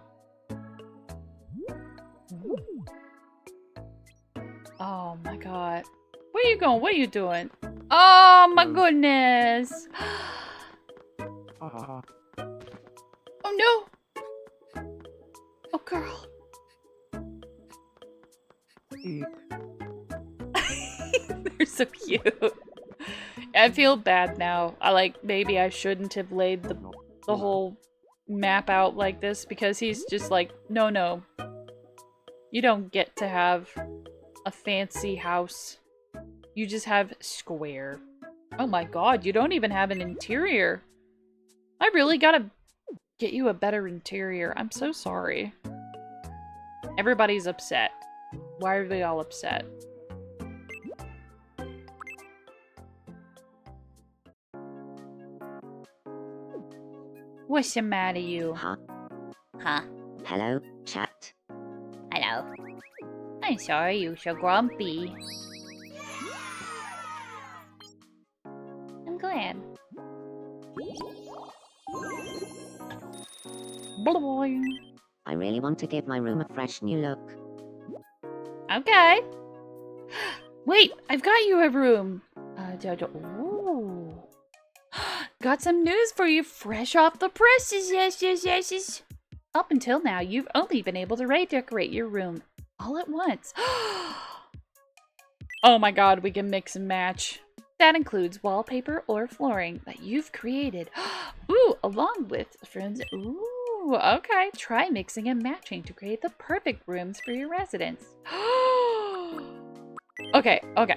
Oh my god. Where you going? What are you doing? Oh my goodness. Oh no. Oh girl. They're so cute. I feel bad now. Maybe I shouldn't have laid the whole map out like this because he's just like, no. You don't get to have a fancy house. You just have square. Oh my god, you don't even have an interior. I really gotta get you a better interior. I'm so sorry. Everybody's upset. Why are they all upset? What's the matter, you? Huh? Huh? Hello, chat. Hello. I'm sorry you're so grumpy. I'm glad. Boing. I really want to give my room a fresh new look. Okay. Wait, I've got you a room. Ooh. Got some news for you fresh off the presses. Yes. Up until now, you've only been able to redecorate your room all at once. Oh my god, we can mix and match. That includes wallpaper or flooring that you've created. Ooh, along with friends. Ooh, okay. Try mixing and matching to create the perfect rooms for your residents. Okay. Oh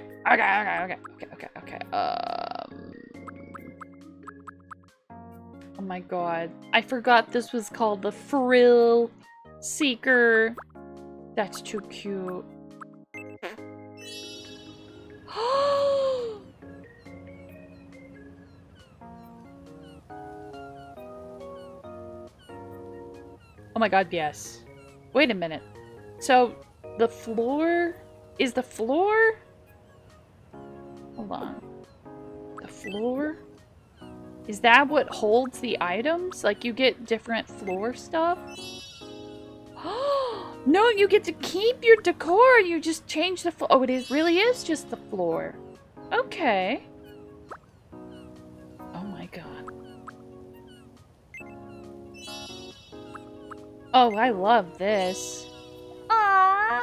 my god. I forgot this was called the Frill Seeker. That's too cute. Oh my god, yes. Wait a minute. So, the floor... Is the floor... Hold on. The floor? Is that what holds the items? Like, you get different floor stuff? No, you get to keep your decor! You just change the floor. Oh, really is just the floor. Okay. Oh my god. Oh, I love this. Aww.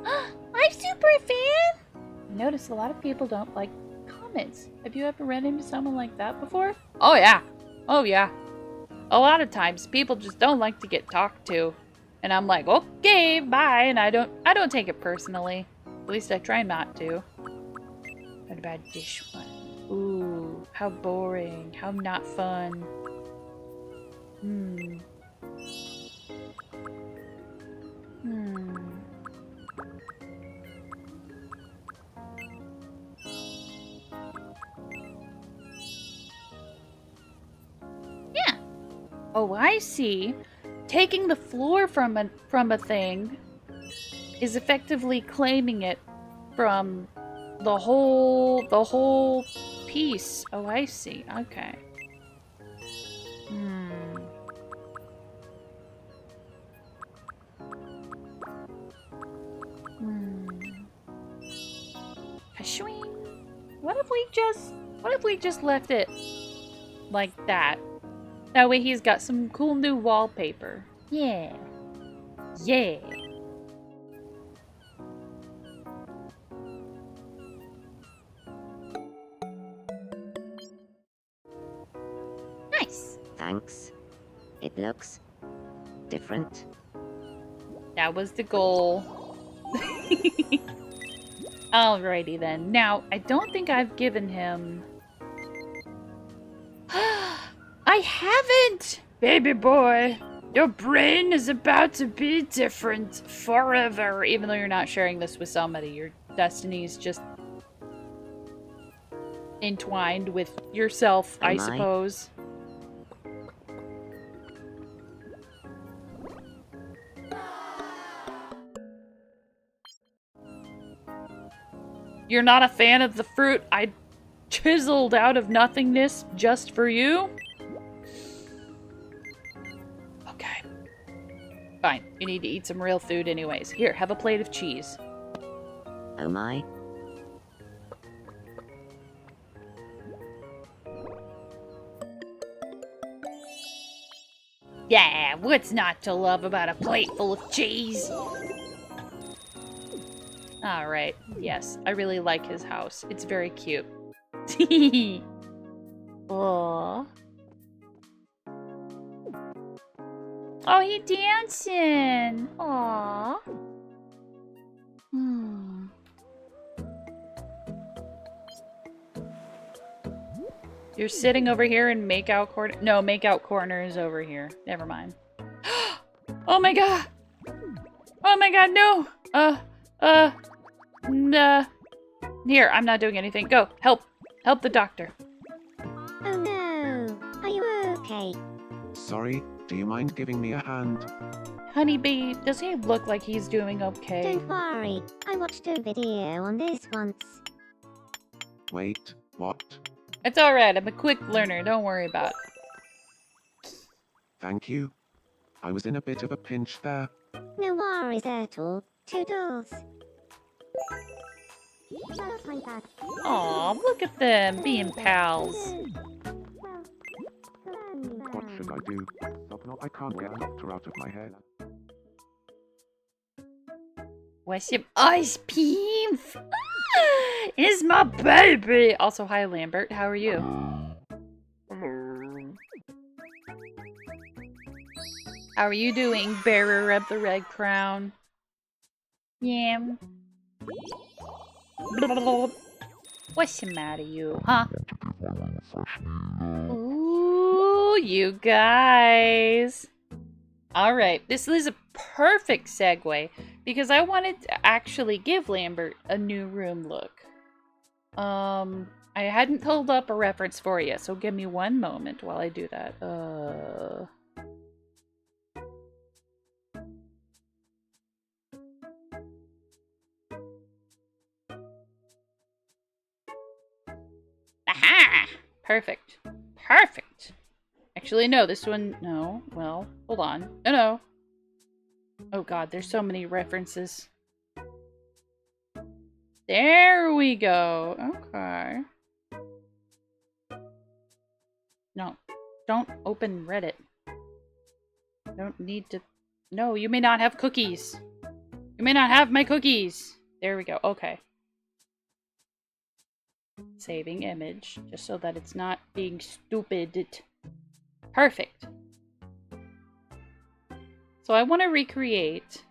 I'm super fan. I notice a lot of people don't like comments. Have you ever run into someone like that before? Oh yeah. Oh yeah. A lot of times people just don't like to get talked to. And I'm like, okay, bye, and I don't take it personally. At least I try not to. What about this one? Ooh, how boring. How not fun. Hmm. Yeah. Oh, I see. Taking the floor from a thing is effectively claiming it from the whole piece. Oh, I see. Okay. Hmm. Kashwing. What if we just left it like that? That way he's got some cool new wallpaper. Yeah. Yeah. Nice. Thanks. It looks different. That was the goal. Alrighty then. Now, I don't think I've given him... I haven't! Baby boy, your brain is about to be different forever. Even though you're not sharing this with somebody, your destiny is just entwined with yourself, I Am I? suppose. You're not a fan of the fruit I chiseled out of nothingness just for you? Okay. Fine. You need to eat some real food anyways. Here, have a plate of cheese. Oh my. Yeah, what's not to love about a plate full of cheese? Alright, yes, I really like his house. It's very cute. Aww. Oh, he dancing! Aww. You're sitting over here in makeout corner. No, makeout corner is over here. Never mind. Oh my god! Oh my god, no! Nah. Here, I'm not doing anything. Go, help. Help the doctor. Oh no. Are you okay? Sorry, do you mind giving me a hand? Honeybee, does he look like he's doing okay? Don't worry. I watched a video on this once. Wait, what? It's alright, I'm a quick learner. Don't worry about it. Thank you. I was in a bit of a pinch there. No worries at all. Toodles. Aw, look at them being pals. What should I do? No, I can't get a doctor out of my head. What's your ice cream? It's my baby! Also, hi Lambert, how are you? How are you doing, bearer of the red crown? Yeah. What's the matter, you, huh? Ooh, you guys. Alright, this is a perfect segue because I wanted to actually give Lambert a new room look. I hadn't pulled up a reference for you, so give me one moment while I do that. Aha! Perfect. Perfect! Actually, no, this one... No. Well, hold on. No. Oh god, there's so many references. There we go. Okay. No. Don't open Reddit. don't need to... No, you may not have cookies. You may not have my cookies. There we go. Okay. Saving image, just so that it's not being stupid. Perfect. So I want to recreate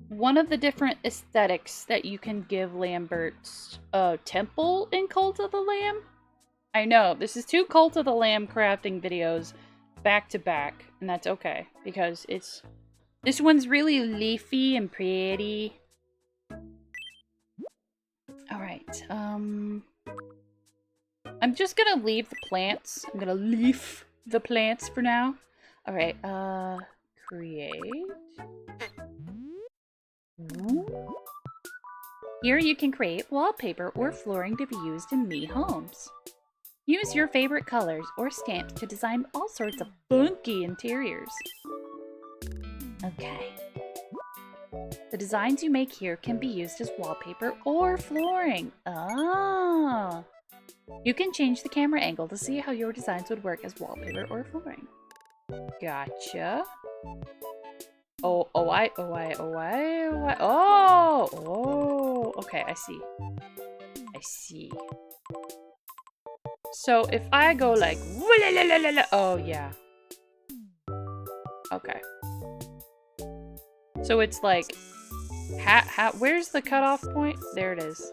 one of the different aesthetics that you can give Lambert's temple in Cult of the Lamb. I know, this is 2 Cult of the Lamb crafting videos back to back, and that's okay, because it's... This one's really leafy and pretty. Alright, I'm just gonna leave the plants. I'm gonna leave the plants for now. Alright, create. Here you can create wallpaper or flooring to be used in Me homes. Use your favorite colors or stamps to design all sorts of funky interiors. Okay. The designs you make here can be used as wallpaper or flooring. Ah. You can change the camera angle to see how your designs would work as wallpaper or flooring. Gotcha. Oh, okay, I see. I see. So if I go like, oh yeah. Okay. So it's like, where's the cutoff point? There it is.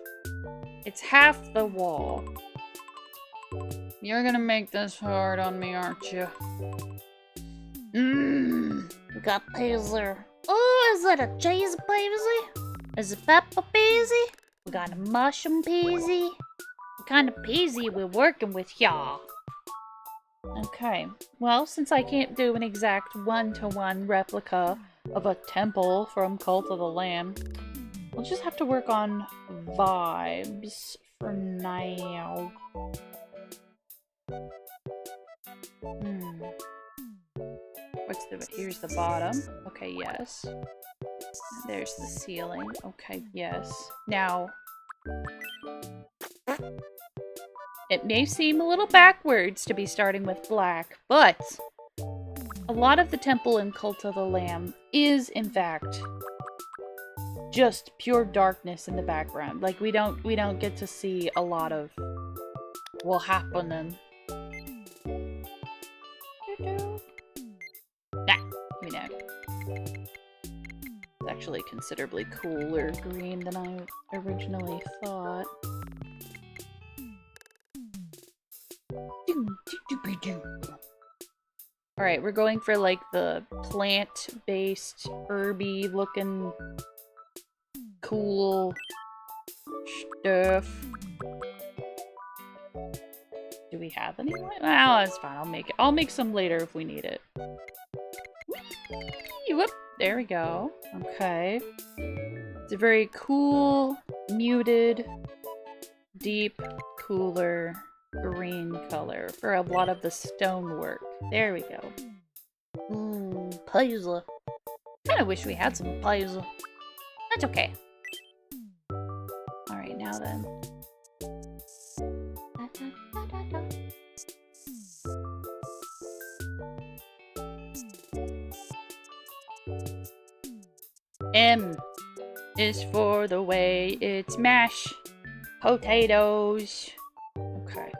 It's half the wall. You're gonna make this hard on me, aren't you? We got paisley. Oh, is that a cheese paisley? Is it pepper paisley? We got a mushroom paisley. What kind of paisley we're working with, y'all? Okay. Well, since I can't do an exact one-to-one replica of a temple from Cult of the Lamb, we'll just have to work on vibes for now. Here's the bottom. Okay, yes. There's the ceiling. Okay, yes. Now, it may seem a little backwards to be starting with black, but a lot of the temple in Cult of the Lamb is, in fact, just pure darkness in the background. Like, we don't get to see a lot of what happening. It's actually considerably cooler green than I originally thought. Alright, we're going for like the plant-based, herby looking cool stuff. Do we have any more? Well, that's fine. I'll make some later if we need it. Whoop! There we go. Okay. It's a very cool, muted, deep, cooler green color for a lot of the stonework. There we go. Paisley. Kinda wish we had some paisley. That's okay. Alright, now then. M is for the way it's mashed potatoes. Okay.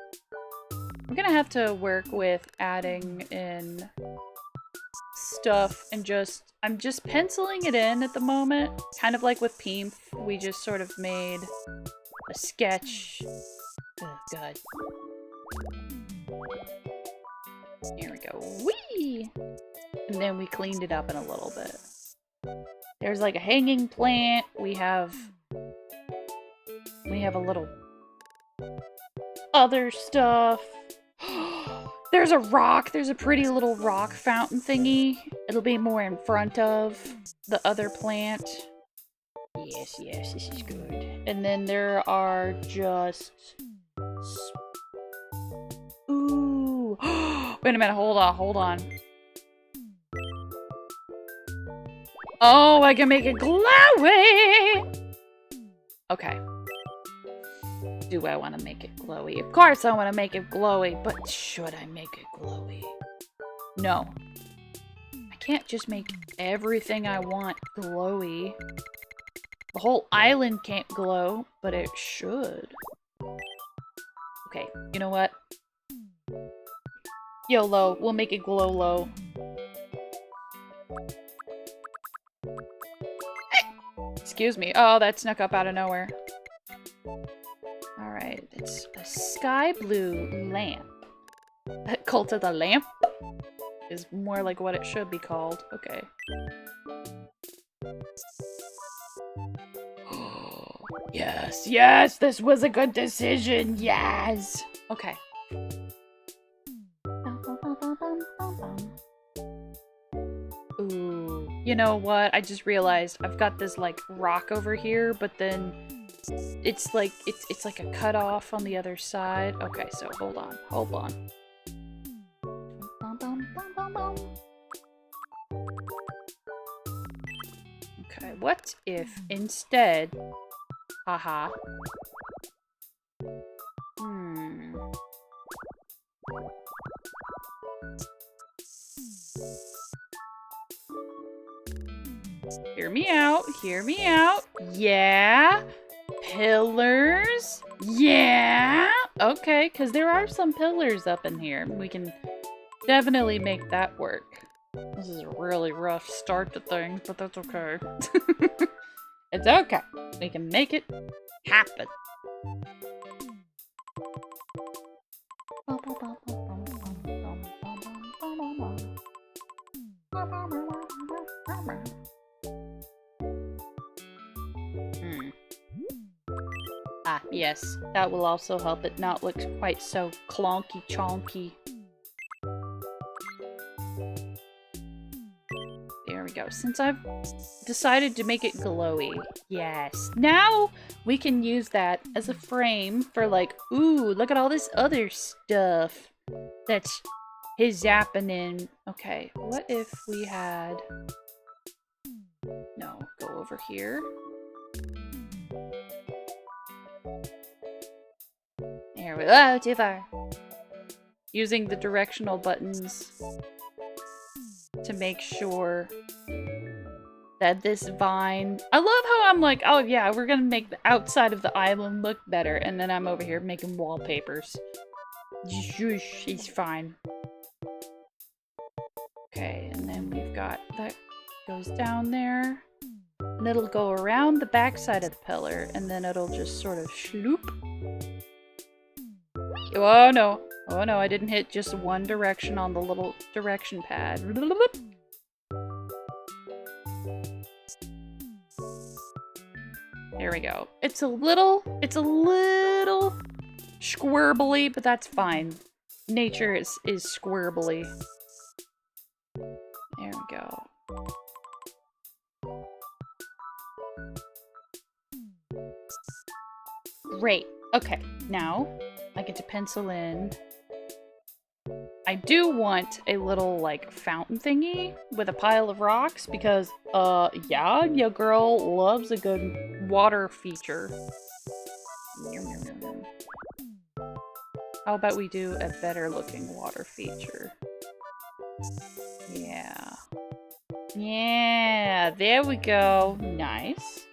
We're gonna have to work with adding in stuff and I'm just penciling it in at the moment. Kind of like with Peemp, we just sort of made a sketch. Oh god. Here we go. Whee! And then we cleaned it up in a little bit. There's like a hanging plant. We have a little other stuff. There's a rock. There's a pretty little rock fountain thingy. It'll be more in front of the other plant. Yes, yes, this is good. And then there are just... Ooh. Wait a minute. Hold on. Oh, I can make it glowy! Okay. Do I want to make it glowy? Of course I want to make it glowy, but should I make it glowy? No. can't just make everything I want glowy. The whole island can't glow, but it should. Okay, you know what? YOLO, we'll make it glow low. Excuse me. Oh, that snuck up out of nowhere. Alright, it's a sky blue lamp. Cult of the Lamp is more like what it should be called. Okay. Yes, yes, this was a good decision. Yes. Okay. Ooh. You know what? I just realized I've got this like rock over here, but then it's like a cutoff on the other side. Okay, so hold on. Hold on. Okay, what if instead... Haha. Hear me out. Hear me out. Yeah. Pillars. Yeah. Okay, because there are some pillars up in here. We can definitely make that work. This is a really rough start to things, but that's okay. It's okay. We can make it happen. Ah, yes. That will also help it not look quite so clonky chonky. There we go. Since I've decided to make it glowy, yes. Now we can use that as a frame for like, ooh, look at all this other stuff that's happening. Okay, what if we had... No, go over here. There we go. Oh, too far. Using the directional buttons to make sure that this vine... I love how I'm like, oh yeah, we're gonna make the outside of the island look better, and then I'm over here making wallpapers. She's fine. Okay, and then we've got that goes down there, and it'll go around the back side of the pillar, and then it'll just sort of shloop. Oh no. Oh no, I didn't hit just one direction on the little direction pad. There we go. It's a little squirrely, but that's fine. Nature is squirrely. There we go. Great. Okay, now I get to pencil in. I do want a little, like, fountain thingy with a pile of rocks because, yeah, your girl loves a good water feature. How about we do a better looking water feature? Yeah. Yeah, there we go. Nice.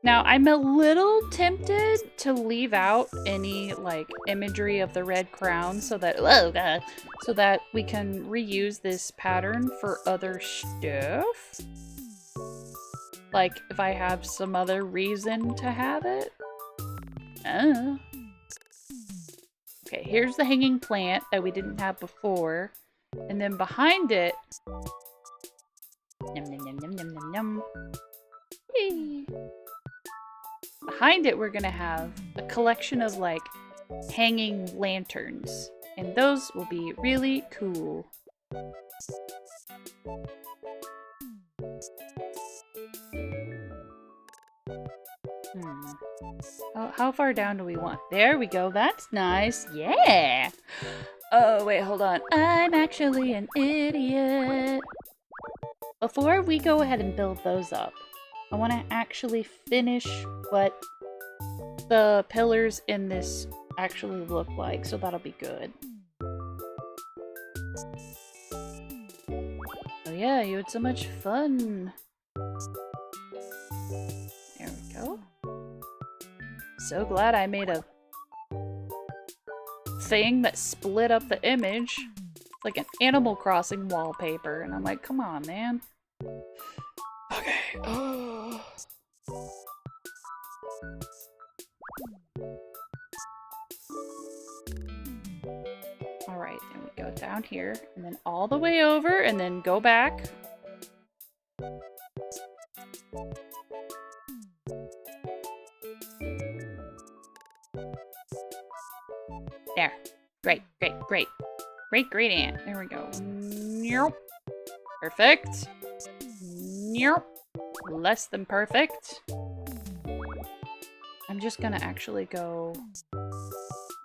Now, I'm a little tempted to leave out any, like, imagery of the red crown so that, oh god, so that we can reuse this pattern for other stuff. Like, if I have some other reason to have it. Okay, here's the hanging plant that we didn't have before. And then behind it... Num, num, num, num, num, num, num. Whee! Behind it, we're gonna have a collection of, like, hanging lanterns. And those will be really cool. Oh, how far down do we want? There we go. That's nice. Yeah! Oh, wait, hold on. I'm actually an idiot. Before we go ahead and build those up, I want to actually finish what the pillars in this actually look like, so that'll be good. Oh yeah, you had so much fun. There we go. So glad I made a thing that split up the image. It's like an Animal Crossing wallpaper. And I'm like, come on, man. Okay. Oh. Alright, and we go down here, and then all the way over, and then go back. There. Great, great, great. Great, great ant. There we go. Nope. Perfect. Nope. Less than perfect. I'm just gonna actually go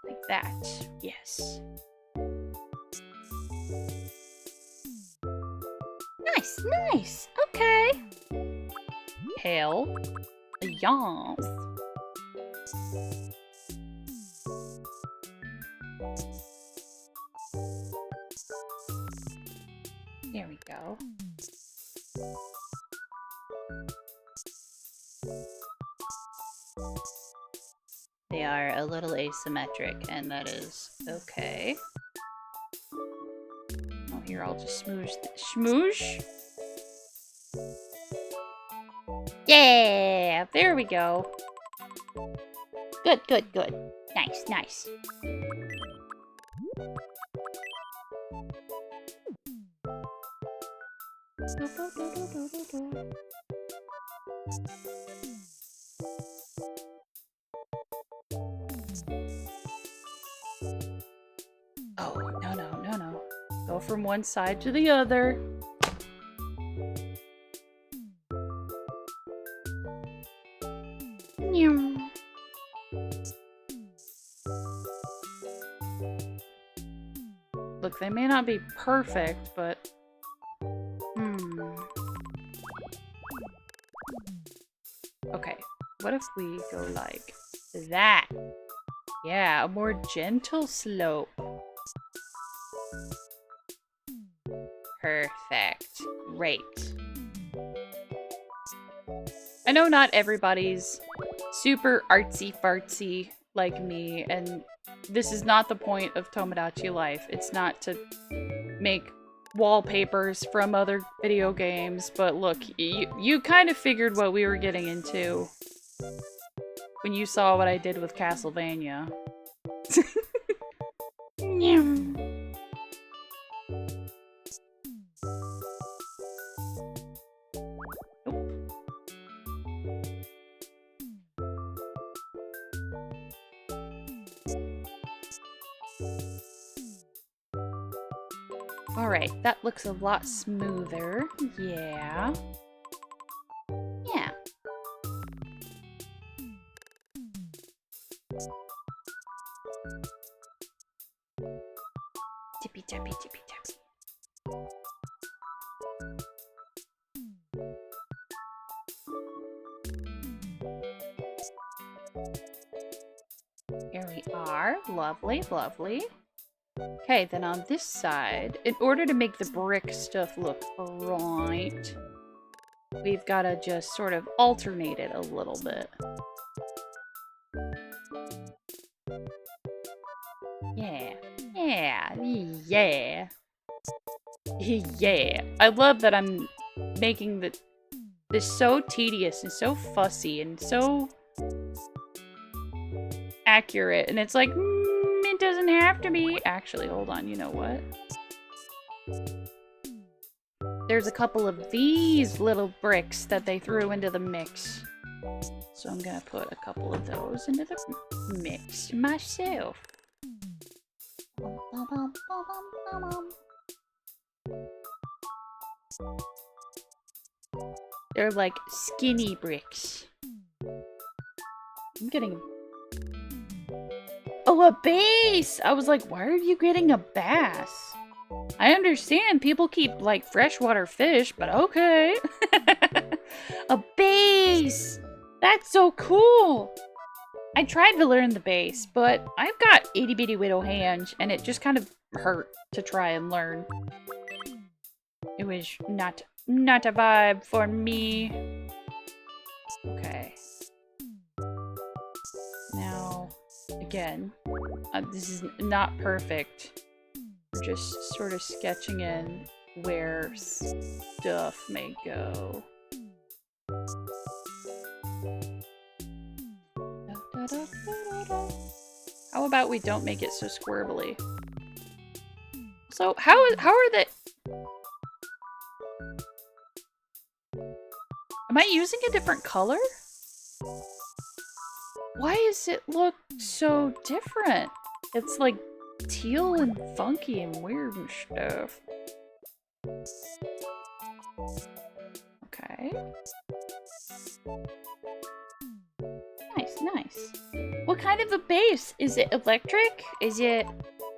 like that. Yes. Nice, nice. Okay. Hell. Yas. There we go. They are a little asymmetric, and that is okay. Oh, here, I'll just smoosh. Yeah, there we go. Good, good, good. Nice, nice. Oh, no, no, no, no. Go from one side to the other. Look, they may not be perfect, but... Okay, what if we go like that? Yeah, a more gentle slope. Perfect. Great. I know not everybody's super artsy-fartsy like me, and this is not the point of Tomodachi Life. It's not to make wallpapers from other video games, but look, you kind of figured what we were getting into when you saw what I did with Castlevania. Alright, that looks a lot smoother. Yeah. Yeah. Tippy tappy, tippy tappy. Here we are. Lovely, lovely. Okay, then on this side, in order to make the brick stuff look right, we've got to just sort of alternate it a little bit. Yeah. Yeah. Yeah. Yeah. I love that I'm making this so tedious and so fussy and so accurate. And it's like, it doesn't have to be. Actually, hold on. You know what? There's a couple of these little bricks that they threw into the mix. So I'm gonna put a couple of those into the mix myself. They're like skinny bricks. I'm getting... Oh, a base! I was like, why are you getting a bass? I understand people keep, like, freshwater fish, but okay. A base! That's so cool! I tried to learn the bass, but I've got itty-bitty widow hands, and it just kind of hurt to try and learn. It was not a vibe for me. Okay. Now, again, this is not perfect. We're just sort of sketching in where stuff may go. How about we don't make it so squirrely? So how are they? Am I using a different color? Why does it look so different? It's like teal and funky and weird and stuff. Okay. Nice, nice. What kind of a bass? Is it electric? Is it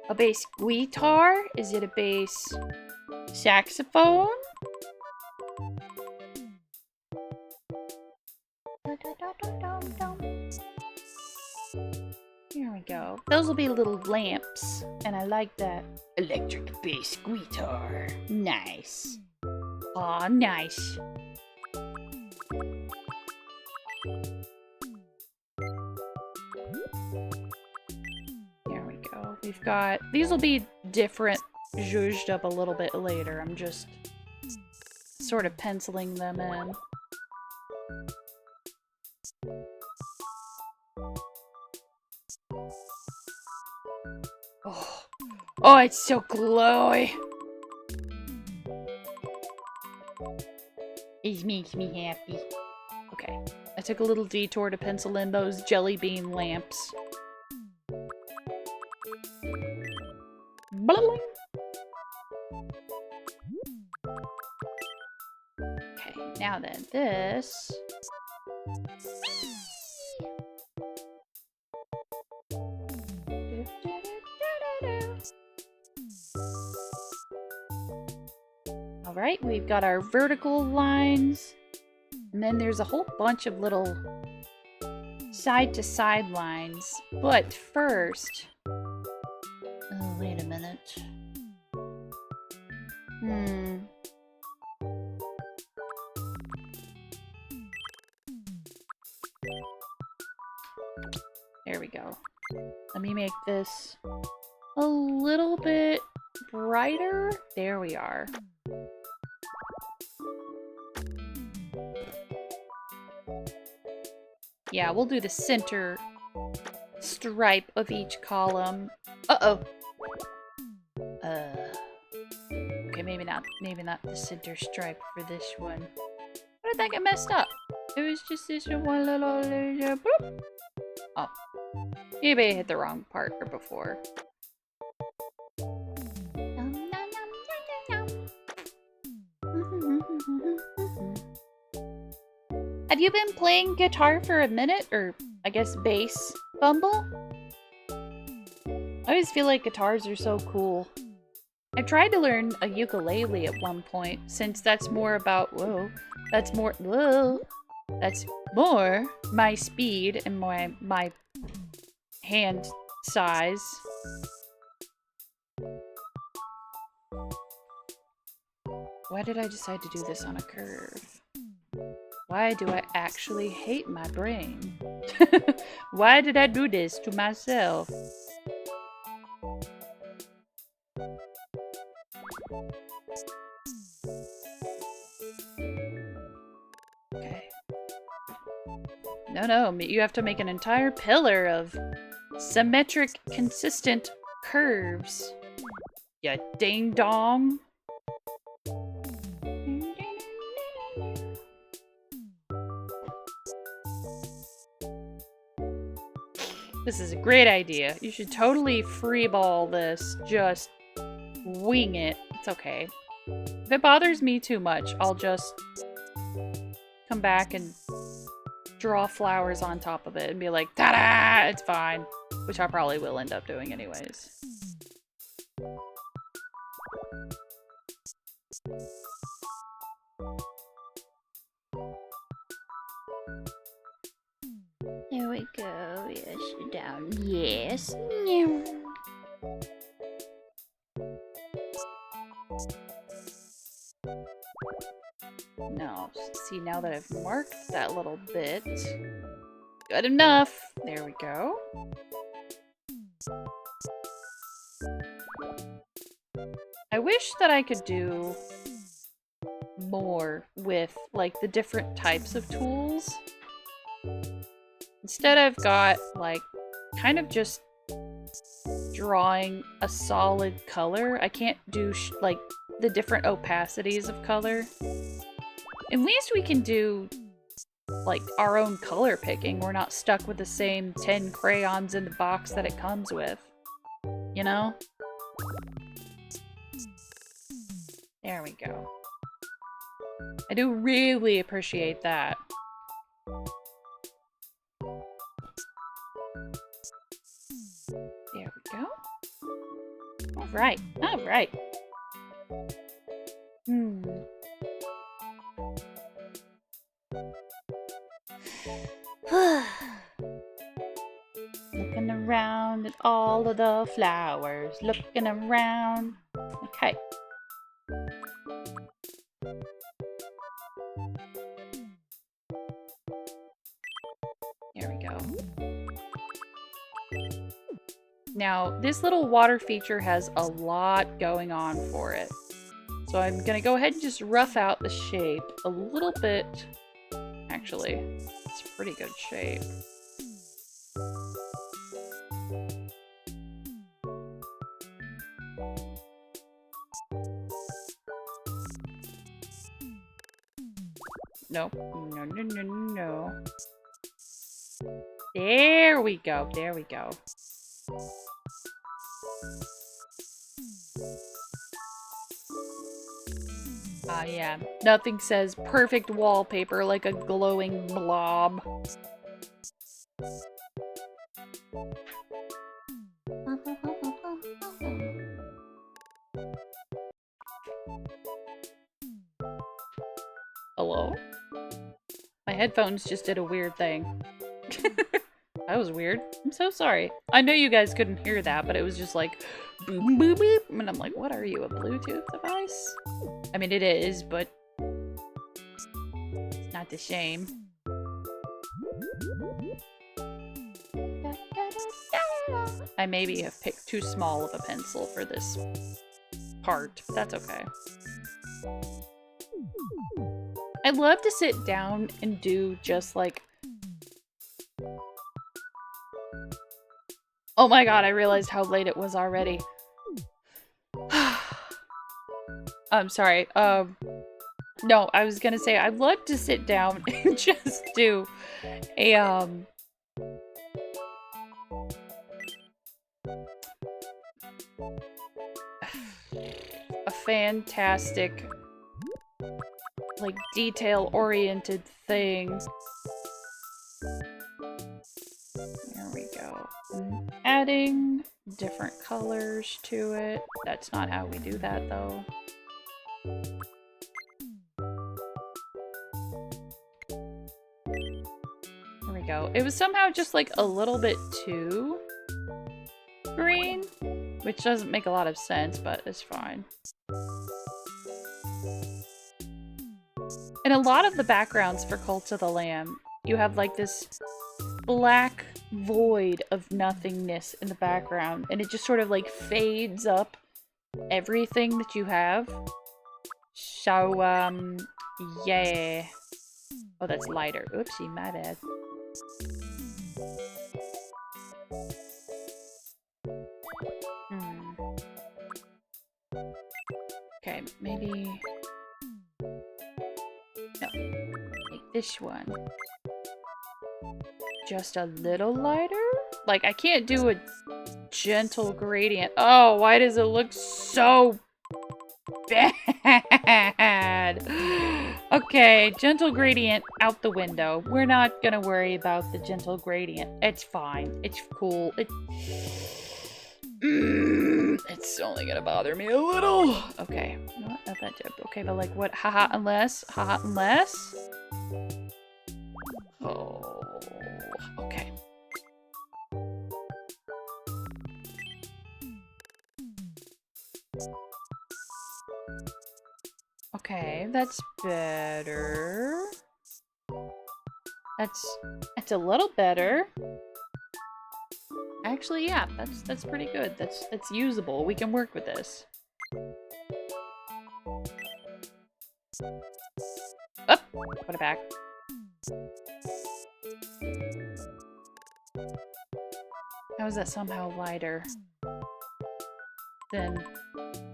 a bass guitar? Is it a bass saxophone? Here we go. Those will be little lamps, and I like that. Electric bass guitar. Nice. Aw, nice. There we go. We've got... These will be different, zhuzhed up a little bit later. I'm just sort of penciling them in. Oh, it's so glowy. It makes me happy. Okay, I took a little detour to pencil in those jelly bean lamps. Bling. Okay, now then, this... Alright, we've got our vertical lines, and then there's a whole bunch of little side-to-side lines. But first... Oh, wait a minute. There we go. Let me make this a little bit brighter. There we are. Yeah, we'll do the center stripe of each column. Uh-oh. Okay, maybe not the center stripe for this one. What did that get messed up? It was just this one little... Boop. Oh. Maybe I hit the wrong part or before. Have you been playing guitar for a minute? Or, I guess, bass, Bumble? I always feel like guitars are so cool. I tried to learn a ukulele at one point, since that's more about... That's more my speed and my hand size. Why did I decide to do this on a curve? Why do I actually hate my brain? Why did I do this to myself? Okay. No, you have to make an entire pillar of symmetric, consistent curves. Ya ding dong. This is a great idea. You should totally freeball this. Just wing it. It's okay. If it bothers me too much, I'll just come back and draw flowers on top of it and be like, ta-da! It's fine. Which I probably will end up doing anyways. There we go. Yes, down. Yes. Now, see, now that I've marked that little bit, good enough. There we go. I wish that I could do more with, like, the different types of tools. Instead, I've got, like, kind of just drawing a solid color. I can't do, like, the different opacities of color. At least we can do, like, our own color picking. We're not stuck with the same 10 crayons in the box that it comes with. You know? There we go. I do really appreciate that. There we go. Alright, alright. Looking around at all of the flowers. Looking around. Okay. There we go. Now, this little water feature has a lot going on for it. So I'm gonna go ahead and just rough out the shape a little bit. Actually, it's a pretty good shape. No, no, no, no, no. There we go, there we go. Ah, yeah. Nothing says perfect wallpaper like a glowing blob. Hello? My headphones just did a weird thing. That was weird. I'm so sorry. I know you guys couldn't hear that, but it was just like boop, boop, boop. And I'm like, what are you, a Bluetooth device? I mean, it is, but it's not the same. I maybe have picked too small of a pencil for this part, but that's okay. I'd love to sit down and do just like... Oh my god, I realized how late it was already. I'm sorry. No, I was gonna say I'd love to sit down and just do a fantastic, like, detail-oriented thing. There we go. Adding different colors to it. That's not how we do that, though. There we go. It was somehow just, like, a little bit too green, which doesn't make a lot of sense, but it's fine. In a lot of the backgrounds for Cult of the Lamb, you have, like, this black void of nothingness in the background, and it just sort of, like, fades up everything that you have. So, yeah. Oh, that's lighter. Oopsie, my bad. Okay, maybe... No. Make this one just a little lighter? Like, I can't do a gentle gradient. Oh, why does it look so bad? Okay, gentle gradient out the window. We're not gonna worry about the gentle gradient. It's fine. It's cool. It's only gonna bother me a little. Okay. Not that joke. Okay, but like what? Haha, unless. Haha, unless. Oh. Okay. Okay, that's better. That's a little better. Actually, yeah, that's pretty good. That's usable. We can work with this. Up, put it back. How is that somehow lighter than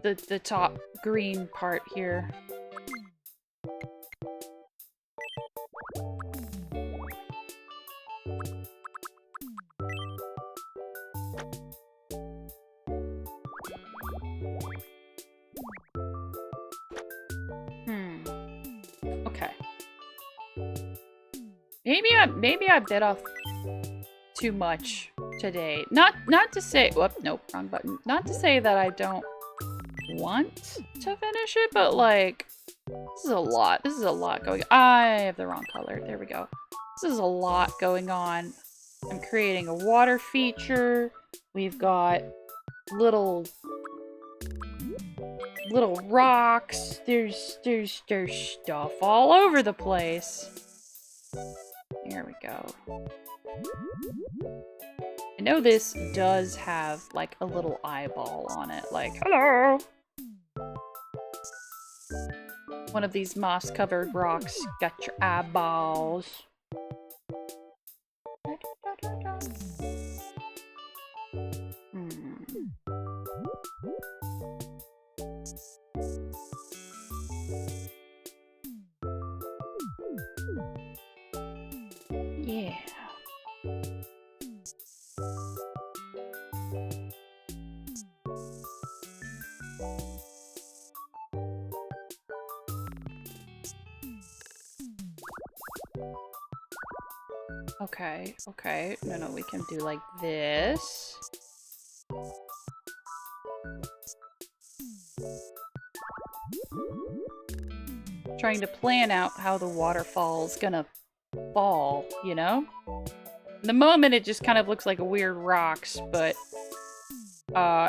the top green part here? Okay. Maybe I bit off too much today. Not to say, whoop, nope, wrong button. Not to say that I don't want to finish it, but like, this is a lot. This is a lot going. I have the wrong color. There we go. This is a lot going on. I'm creating a water feature. We've got little rocks. There's stuff all over the place. There we go. I know this does have like a little eyeball on it, like, hello! One of these moss-covered rocks got your eyeballs. Yeah. Okay. No, we can do like this. Trying to plan out how the waterfall's gonna fall, you know? In the moment, it just kind of looks like a weird rocks, but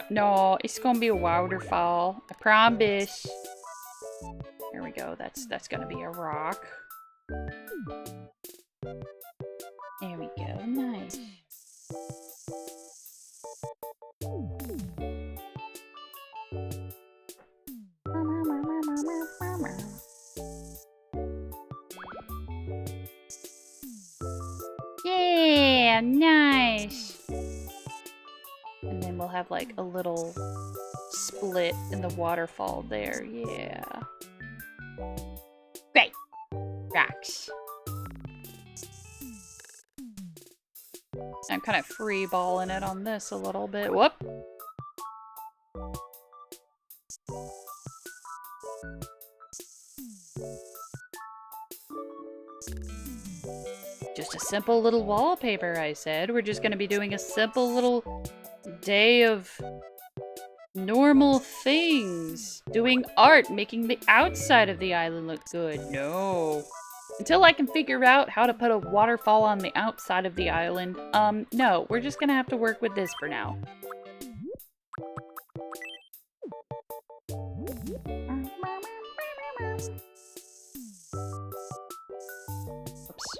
no, it's gonna be a waterfall. I promise. Here we go. That's gonna be a rock. There we go. Nice. Yeah, nice. And then we'll have like a little split in the waterfall there. Yeah. Great. Rocks. I'm kind of free balling it on this a little bit. Whoop. Just a simple little wallpaper, I said. We're just going to be doing a simple little day of normal things. Doing art, making the outside of the island look good. No. Until I can figure out how to put a waterfall on the outside of the island, no. We're just going to have to work with this for now.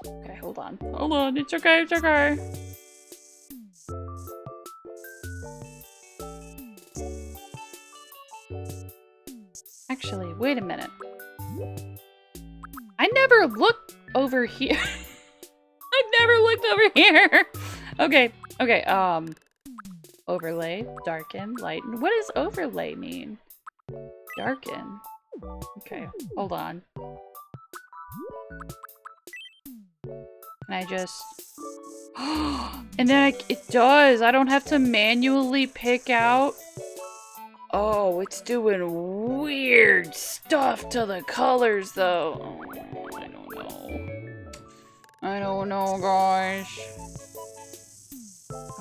Okay, hold on. Hold on, it's okay, it's okay. Actually, wait a minute. I never looked over here. I've never looked over here. Okay, overlay, darken, lighten. What does overlay mean? Darken. Okay, hold on. Can I just... and then it does. I don't have to manually pick out... Oh, it's doing weird stuff to the colors, though. Oh, I don't know. I don't know, gosh.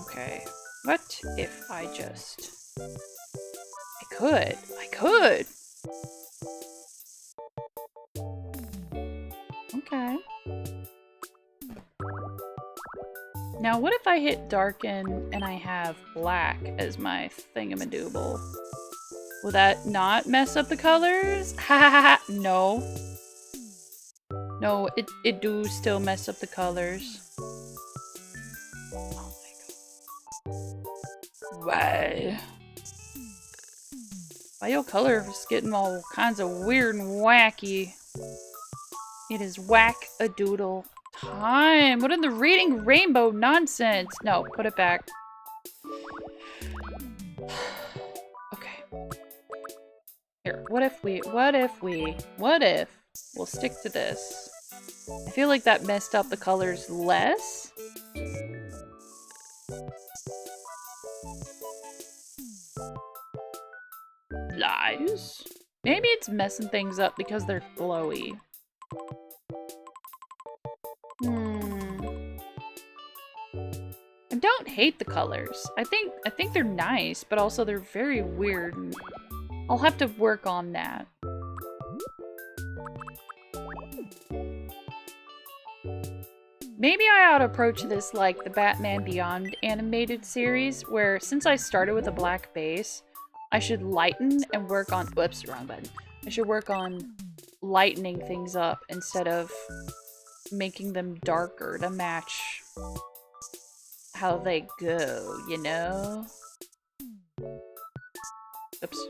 Okay. What if I just... I could. Okay. Now, what if I hit darken and I have black as my thingamadooble? Will that not mess up the colors? Ha ha ha ha. No. No, it do still mess up the colors. Oh my god. Why? Why your color is getting all kinds of weird and wacky? It is whack-a-doodle time. What in the reading rainbow nonsense? No, put it back. Okay. Here, what if we'll stick to this? I feel like that messed up the colors less. Lies. Maybe it's messing things up because they're glowy. I don't hate the colors. I think they're nice, but also they're very weird. And I'll have to work on that. Maybe I ought to approach this like the Batman Beyond animated series, where since I started with a black base, I should lighten and work on— whoops, wrong button. I should work on lightening things up instead of making them darker to match how they go, you know? Oops.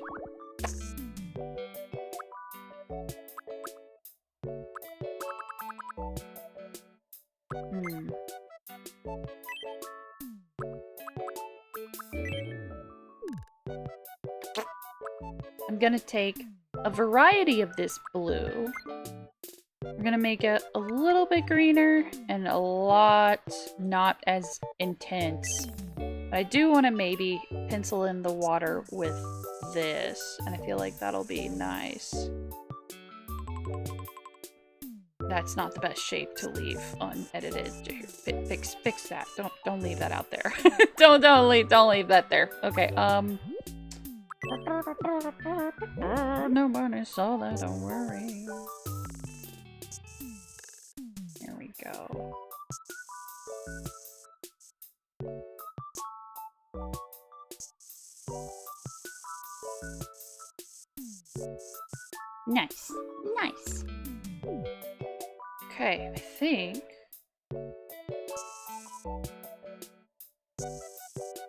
I'm gonna take a variety of this blue. We're gonna make it a little bit greener and a lot not as intense. But I do want to maybe pencil in the water with this, and I feel like that'll be nice. That's not the best shape to leave unedited. Here, fix that. Don't leave that out there. don't leave that there. Okay. Nobody saw that. Don't worry. Here we go. Nice. Nice. Okay, I think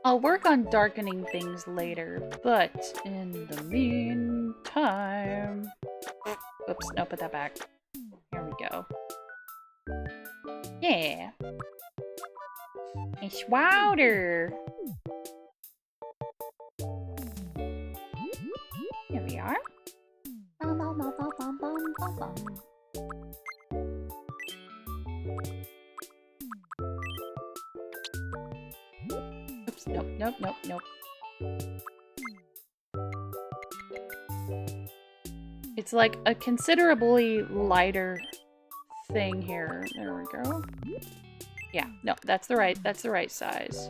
I'll work on darkening things later, but in the meantime— oops, no, put that back. Here we go. Yeah. It's water. Here we are. Oops, nope. It's like a considerably lighter thing here. There we go. Yeah, no, that's the right size.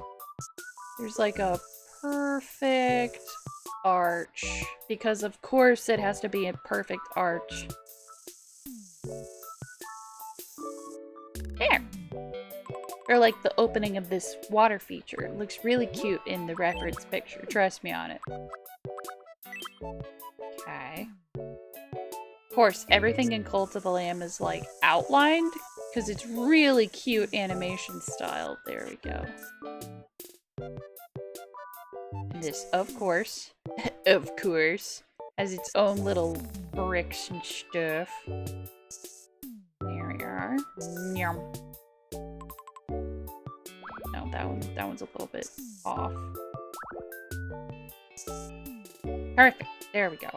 There's like a perfect arch, because of course it has to be a perfect arch. There! Or like the opening of this water feature. It looks really cute in the reference picture. Trust me on it. Okay. Of course, everything in Cult of the Lamb is like outlined because it's really cute animation style. There we go. And this, of course, has its own little bricks and stuff. There we are. Yum. No, that one's a little bit off. Perfect. There we go.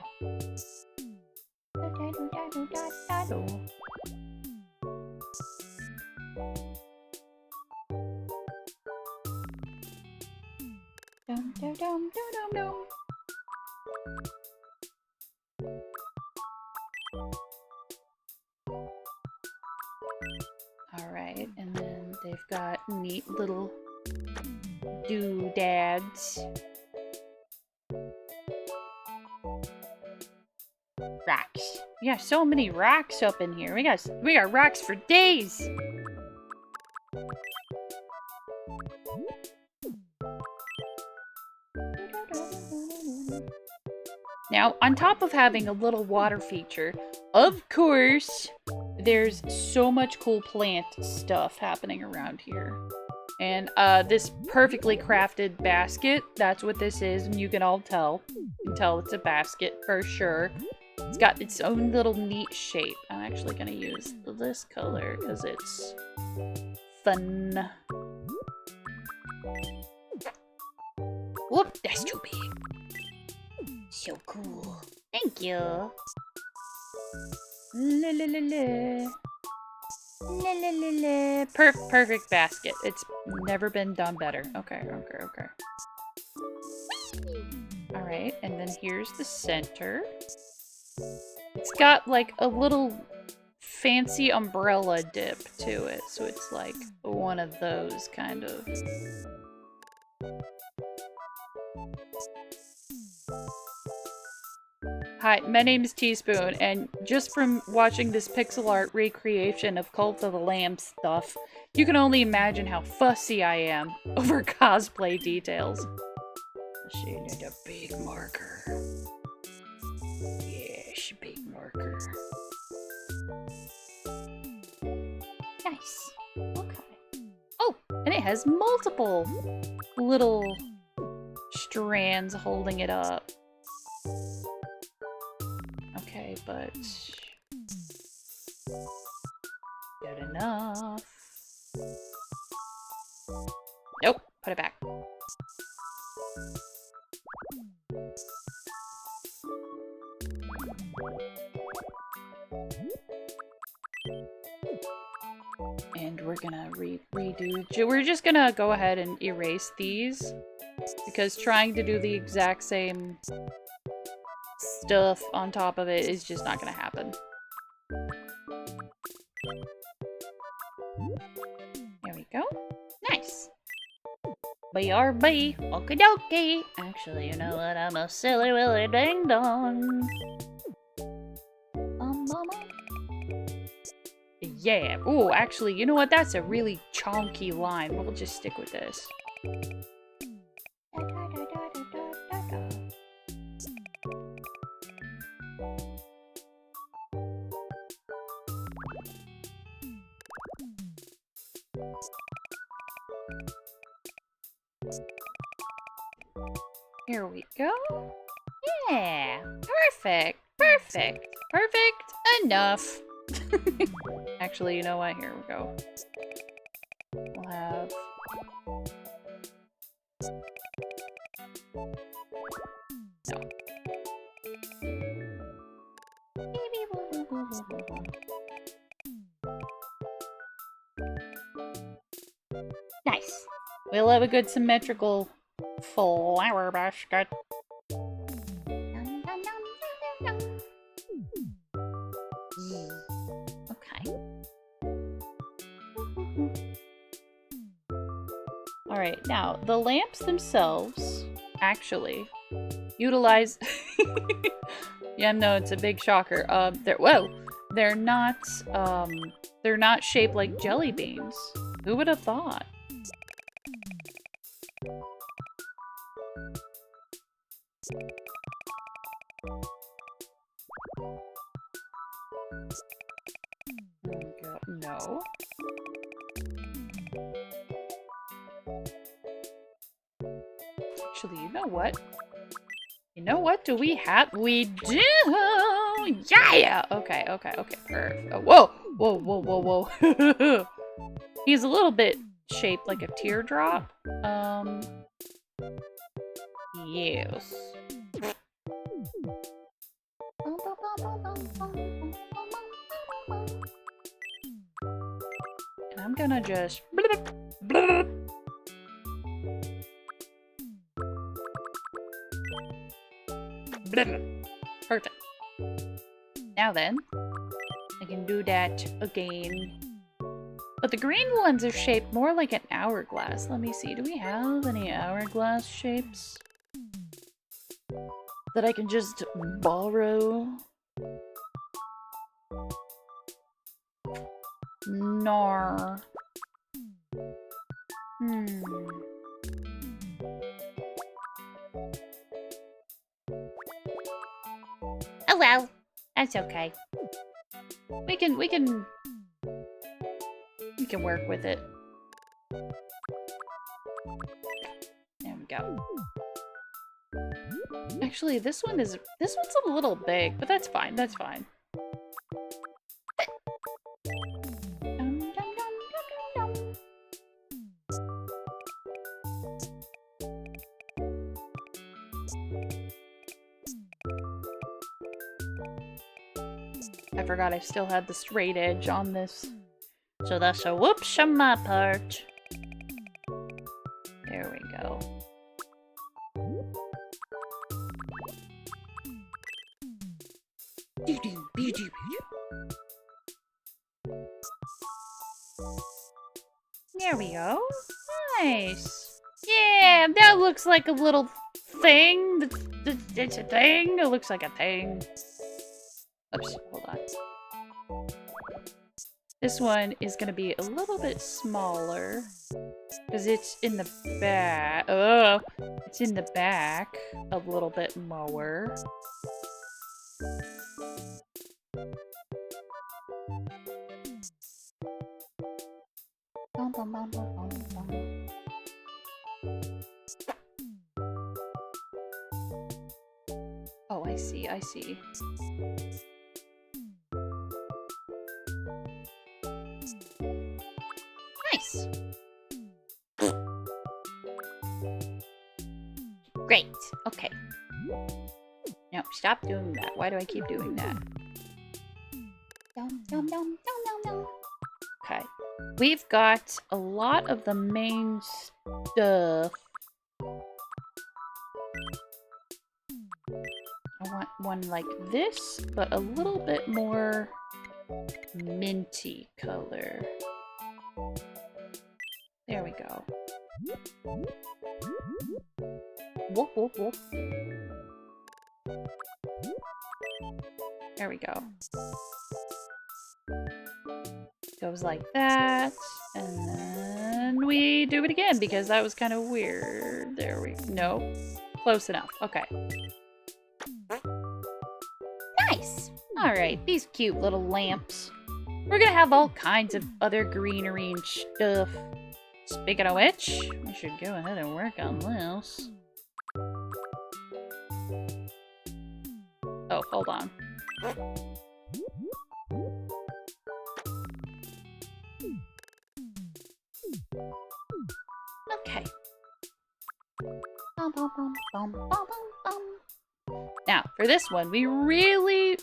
Alright, and then they've got neat little doodads. Rocks. We got so many rocks up in here. We got rocks for days. Now, on top of having a little water feature, of course, there's so much cool plant stuff happening around here. And this perfectly crafted basket, that's what this is, and you can all tell. You can tell it's a basket for sure. It's got its own little neat shape. I'm actually gonna use this color because it's fun. Whoop, that's too big. So cool. Thank you. La la la la. La la la la. Perfect basket. It's never been done better. Okay. Alright, and then here's the center. It's got like a little fancy umbrella dip to it, so it's like one of those kind of. Hi, my name is Teaspoon, and just from watching this pixel art recreation of Cult of the Lamb stuff, you can only imagine how fussy I am over cosplay details. She need a big marker. Yes, big marker. Nice. Okay. Oh, and it has multiple little strands holding it up. Okay, but good enough. Nope, put it back. And we're gonna redo. We're just gonna go ahead and erase these because trying to do the exact same stuff on top of it is just not gonna happen. There we go. Nice. BRB. Okie dokie. Actually, you know what? I'm a silly willy ding dong. Yeah. Ooh, actually, you know what? That's a really chonky line. We'll just stick with this. Here we go. Yeah. Perfect. Perfect. Perfect enough. Actually, you know what? Here we go. We'll have... No. Nice. We'll have a good symmetrical flower basket. Okay. Alright, now, the lamps themselves actually utilize... Yeah, no, it's a big shocker. They're not shaped like jelly beans. Who would have thought? No. Actually, you know what? You know what do we have? We do! Yeah! Okay, perfect. Oh, whoa! He's a little bit shaped like a teardrop. Yes. And I'm gonna just... Perfect. Now then, I can do that again. But the green ones are shaped more like an hourglass. Let me see, do we have any hourglass shapes that I can just borrow? Nar. That's okay. We can work with it. There we go. Actually, this one's a little big, but that's fine. That's fine. I forgot I still had the straight edge on this. So that's a whoops on my part. There we go. There we go. Nice. Yeah, that looks like a little thing. It's a thing. It looks like a thing. Oops, hold on. This one is gonna be a little bit smaller because it's in the back. Oh, it's in the back a little bit more. Oh, I see, I see. Nice. Great. Okay. No, stop doing that. Why do I keep doing that? Okay. We've got a lot of the main stuff. I want one like this, but a little bit more minty color. There we go. Whoop, whoop, whoop. There we go. Goes like that, and then we do it again because that was kind of weird. There we go. No, close enough. Okay. Nice. All right, these cute little lamps. We're gonna have all kinds of other greenery and stuff. Speaking of which, we should go ahead and work on this. Oh, hold on. Okay. Now, for this one, we really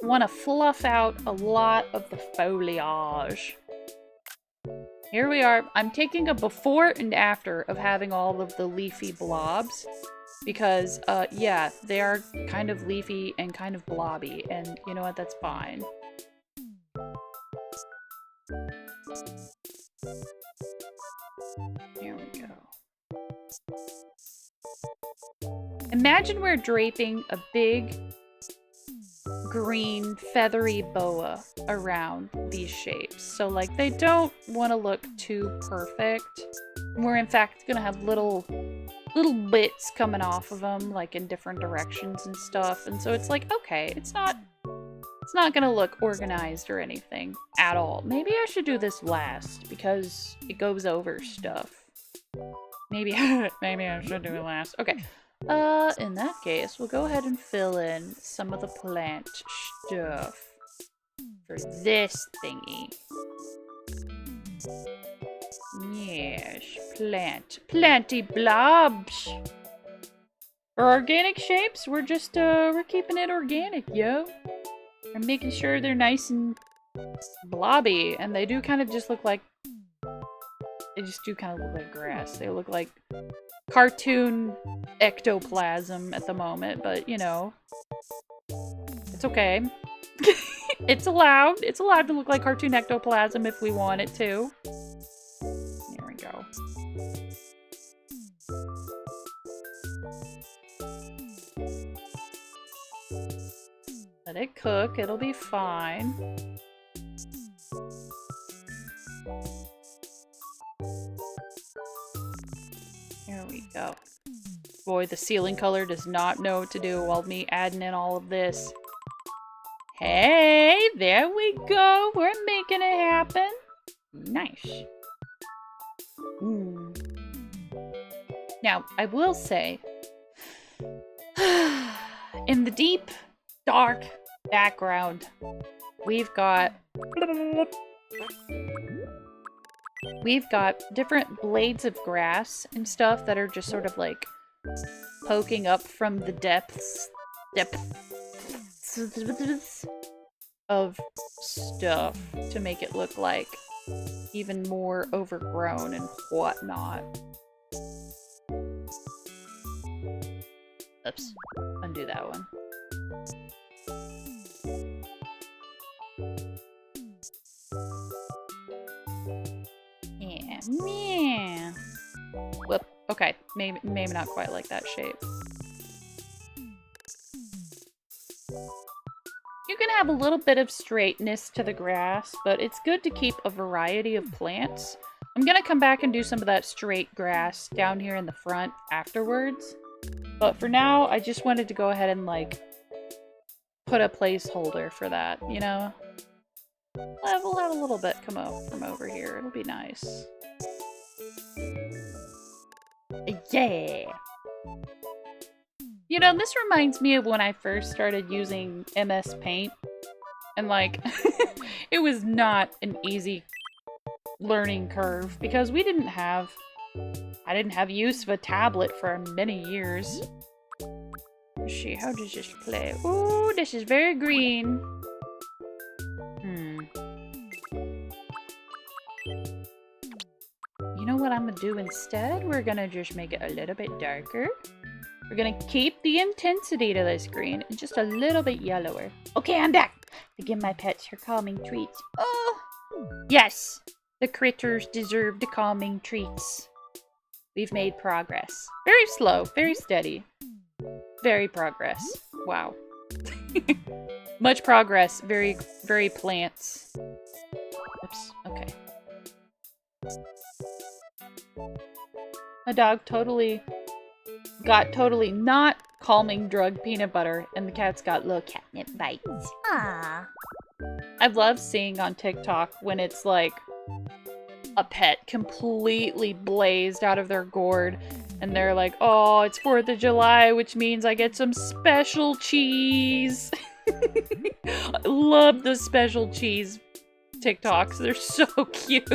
want to fluff out a lot of the foliage. Here we are. I'm taking a before and after of having all of the leafy blobs. Because, yeah, they are kind of leafy and kind of blobby. And you know what? That's fine. There we go. Imagine we're draping a big green feathery boa around these shapes. So like they don't want to look too perfect. We're in fact going to have little bits coming off of them like in different directions and stuff. And so it's like, okay, it's not going to look organized or anything at all. Maybe I should do this last because it goes over stuff. Maybe I should do it last. Okay. In that case, we'll go ahead and fill in some of the plant stuff for this thingy. Yes, planty blobs. For organic shapes, we're just, we're keeping it organic, yo. We're making sure they're nice and blobby, and they do kind of just look like, they just do kind of look like grass. They look like cartoon ectoplasm at the moment, but you know, it's okay. It's allowed. It's allowed to look like cartoon ectoplasm if we want it to. There we go. Let it cook. It'll be fine. There we go. Boy, the ceiling color does not know what to do while me adding in all of this. Hey, there we go. We're making it happen. Nice. Now, I will say, in the deep, dark background, we've got different blades of grass and stuff that are just sort of like poking up from the depths of stuff to make it look like even more overgrown and whatnot. Oops. Undo that one. Yeah. Whoop. Okay. Maybe not quite like that shape. You can have a little bit of straightness to the grass, but it's good to keep a variety of plants. I'm gonna come back and do some of that straight grass down here in the front afterwards. But for now, I just wanted to go ahead and, like, put a placeholder for that, you know? We'll have a little bit come up from over here. It'll be nice. Yeah! You know, this reminds me of when I first started using MS Paint. And, like, it was not an easy learning curve because I didn't have use of a tablet for many years. Let's see, how does this play? Ooh, this is very green. You know what I'm gonna do instead? We're gonna just make it a little bit darker. We're gonna keep the intensity to this green and just a little bit yellower. Okay, I'm back to give my pets her calming treats. Oh, yes, the critters deserve the calming treats. We've made progress. Very slow, very steady. Very progress. Wow. Much progress, very, very plants. Oops, okay. My dog got totally not calming drug peanut butter, and the cat's got little catnip bites. Ah. I love seeing on TikTok when it's like a pet completely blazed out of their gourd, and they're like, oh, it's 4th of July, which means I get some special cheese. I love the special cheese TikToks. They're so cute.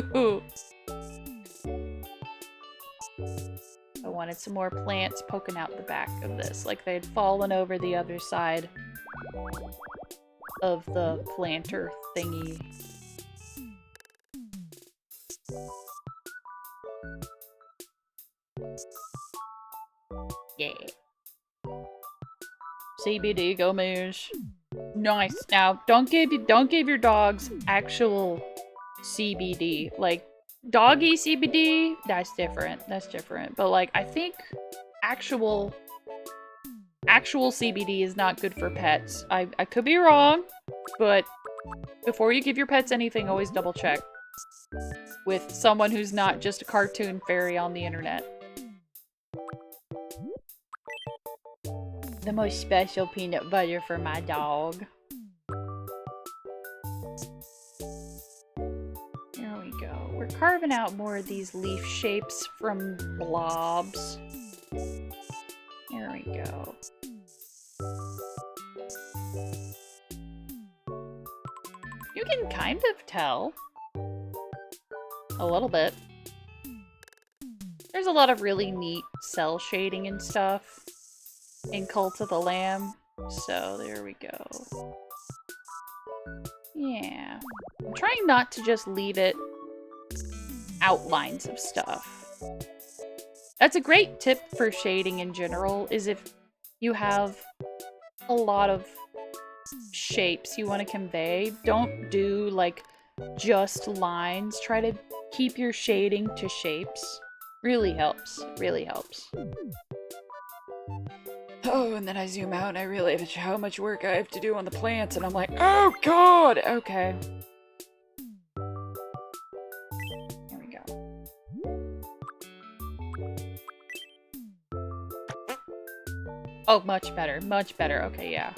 I wanted some more plants poking out the back of this, like they'd fallen over the other side of the planter thingy. Yeah. CBD gummies. Nice. Now, don't give your dogs actual CBD. Like, doggy CBD, that's different. That's different. But, like, I think actual CBD is not good for pets. I could be wrong, but before you give your pets anything, always double check with someone who's not just a cartoon fairy on the internet. The most special peanut butter for my dog. There we go. We're carving out more of these leaf shapes from blobs. There we go. You can kind of tell. A little bit. There's a lot of really neat cell shading and stuff in Cult of the Lamb. So there we go. Yeah. I'm trying not to just leave it outlines of stuff. That's a great tip for shading in general, is if you have a lot of shapes you want to convey, don't do like just lines. Try to keep your shading to shapes. Really helps. Really helps. Oh, and then I zoom out and I realize how much work I have to do on the plants, and I'm like, oh god! Okay. There we go. Oh, much better. Much better. Okay, yeah.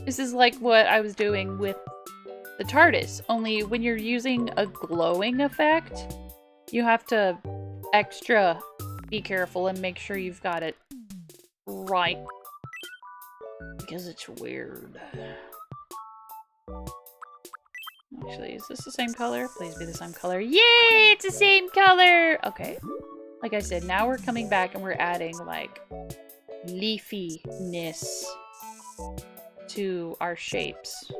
This is like what I was doing with the TARDIS. Only when you're using a glowing effect, you have to extra be careful and make sure you've got it right. Because it's weird. Actually, is this the same color? Please be the same color. Yay! It's the same color! Okay. Like I said, now we're coming back and we're adding, like, leafiness to our shapes.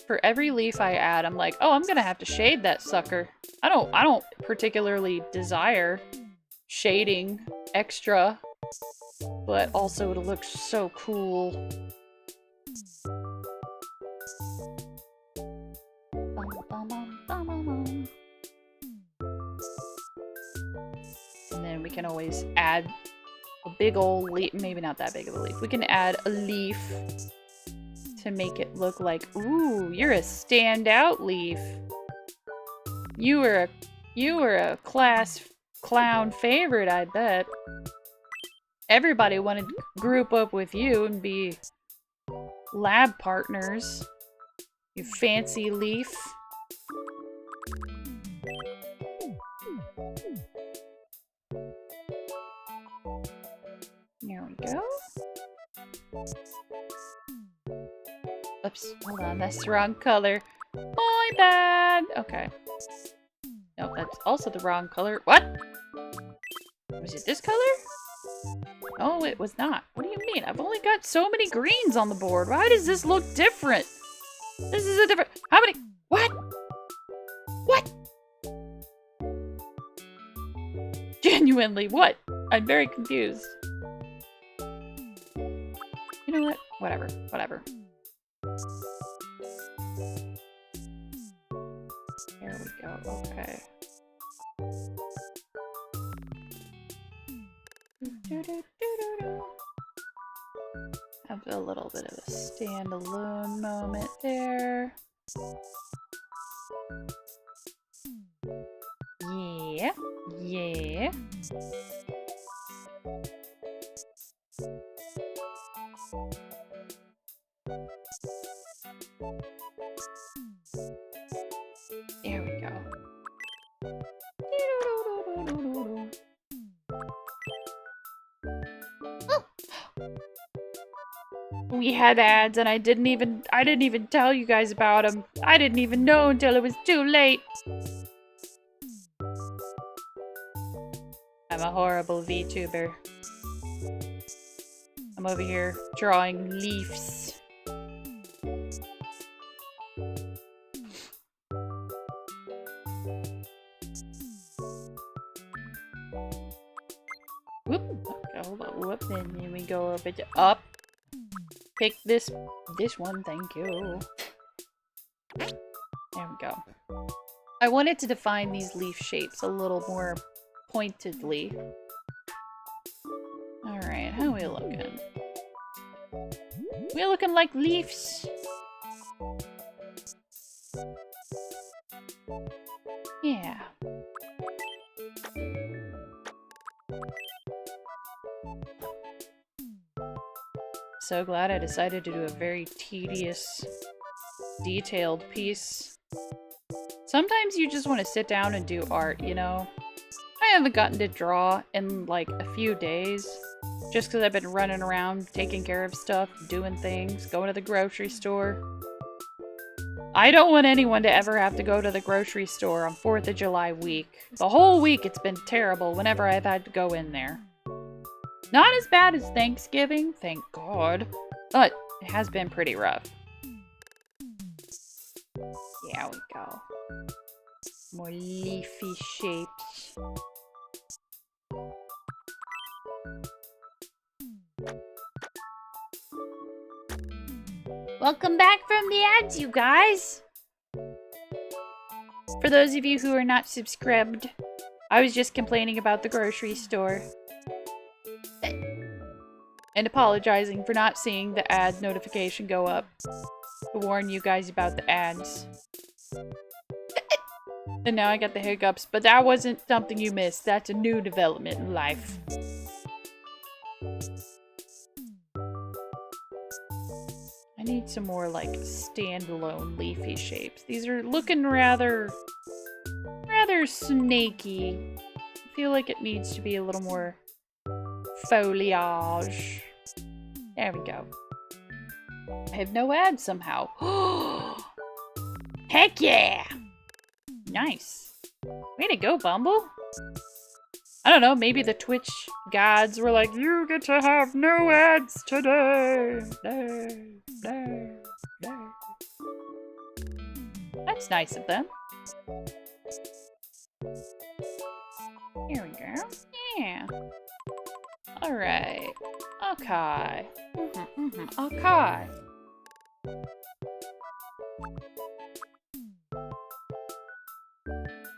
For every leaf I add, I'm like, oh, I'm gonna have to shade that sucker. I don't particularly desire shading extra, but also it'll look so cool. And then we can always add a big old leaf, maybe not that big of a leaf. We can add a leaf to make it look like, ooh, you're a standout leaf. You were a class clown favorite, I bet. Everybody wanted to group up with you and be lab partners. You fancy leaf. There we go. Oops, hold on, that's the wrong color. My bad! Okay. No, that's also the wrong color. What? Was it this color? No, it was not. What do you mean? I've only got so many greens on the board. Why does this look different? This is a different... How many... What? What? Genuinely, what? I'm very confused. You know what? Whatever. Whatever. There we go. Okay. Have a little bit of a standalone moment there. Yeah. Yeah. There we go. We had ads and I didn't even tell you guys about them. I didn't even know until it was too late. I'm a horrible VTuber. I'm over here drawing leaves. Whoop. Okay, hold on. Whoop. And then we go over to up. Pick this one, thank you. There we go. I wanted to define these leaf shapes a little more pointedly. Alright, how are we looking? We're looking like leaves. Yeah. So glad I decided to do a very tedious, detailed piece. Sometimes you just want to sit down and do art, you know? I haven't gotten to draw in like a few days, just because I've been running around taking care of stuff, doing things, going to the grocery store. I don't want anyone to ever have to go to the grocery store on 4th of July week. The whole week it's been terrible whenever I've had to go in there. Not as bad as Thanksgiving, thank God, but it has been pretty rough. There we go. More leafy shapes. Welcome back from the ads, you guys! For those of you who are not subscribed, I was just complaining about the grocery store. And apologizing for not seeing the ad notification go up to warn you guys about the ads. And now I got the hiccups, but that wasn't something you missed. That's a new development in life. I need some more, like, standalone leafy shapes. These are looking rather snaky. I feel like it needs to be a little more foliage. There we go. I have no ads somehow. Heck yeah! Nice. Way to go, Bumble. I don't know, maybe the Twitch gods were like, you get to have no ads today. That's nice of them. Here we go. Yeah. Alright. Okay. Okay.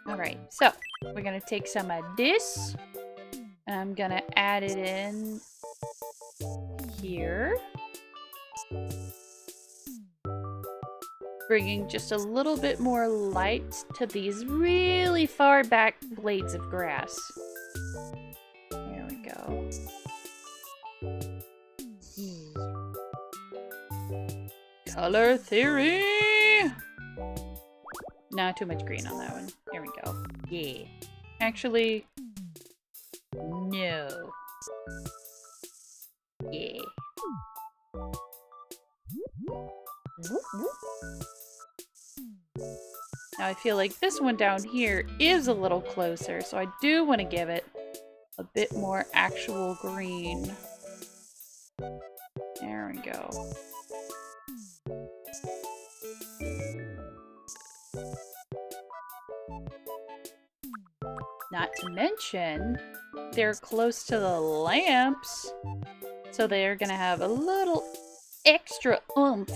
Alright, so we're gonna take some of this. And I'm gonna add it in here. Bringing just a little bit more light to these really far back blades of grass. There we go. Color theory! Not too much green on that one. There we go. Yeah. Actually, no. Yeah. Now I feel like this one down here is a little closer, so I do want to give it a bit more actual green. There we go. Not to mention, they're close to the lamps, so they're gonna have a little extra oomph.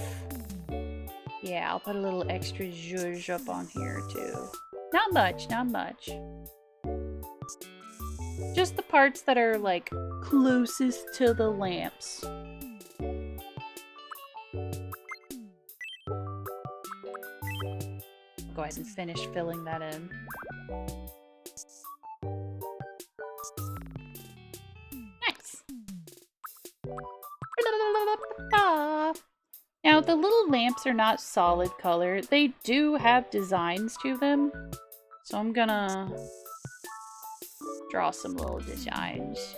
Yeah, I'll put a little extra zhuzh up on here too. Not much, not much. Just the parts that are like closest to the lamps. Go ahead and finish filling that in. Nice. Now, the little lamps are not solid color. They do have designs to them. So I'm gonna draw some little designs.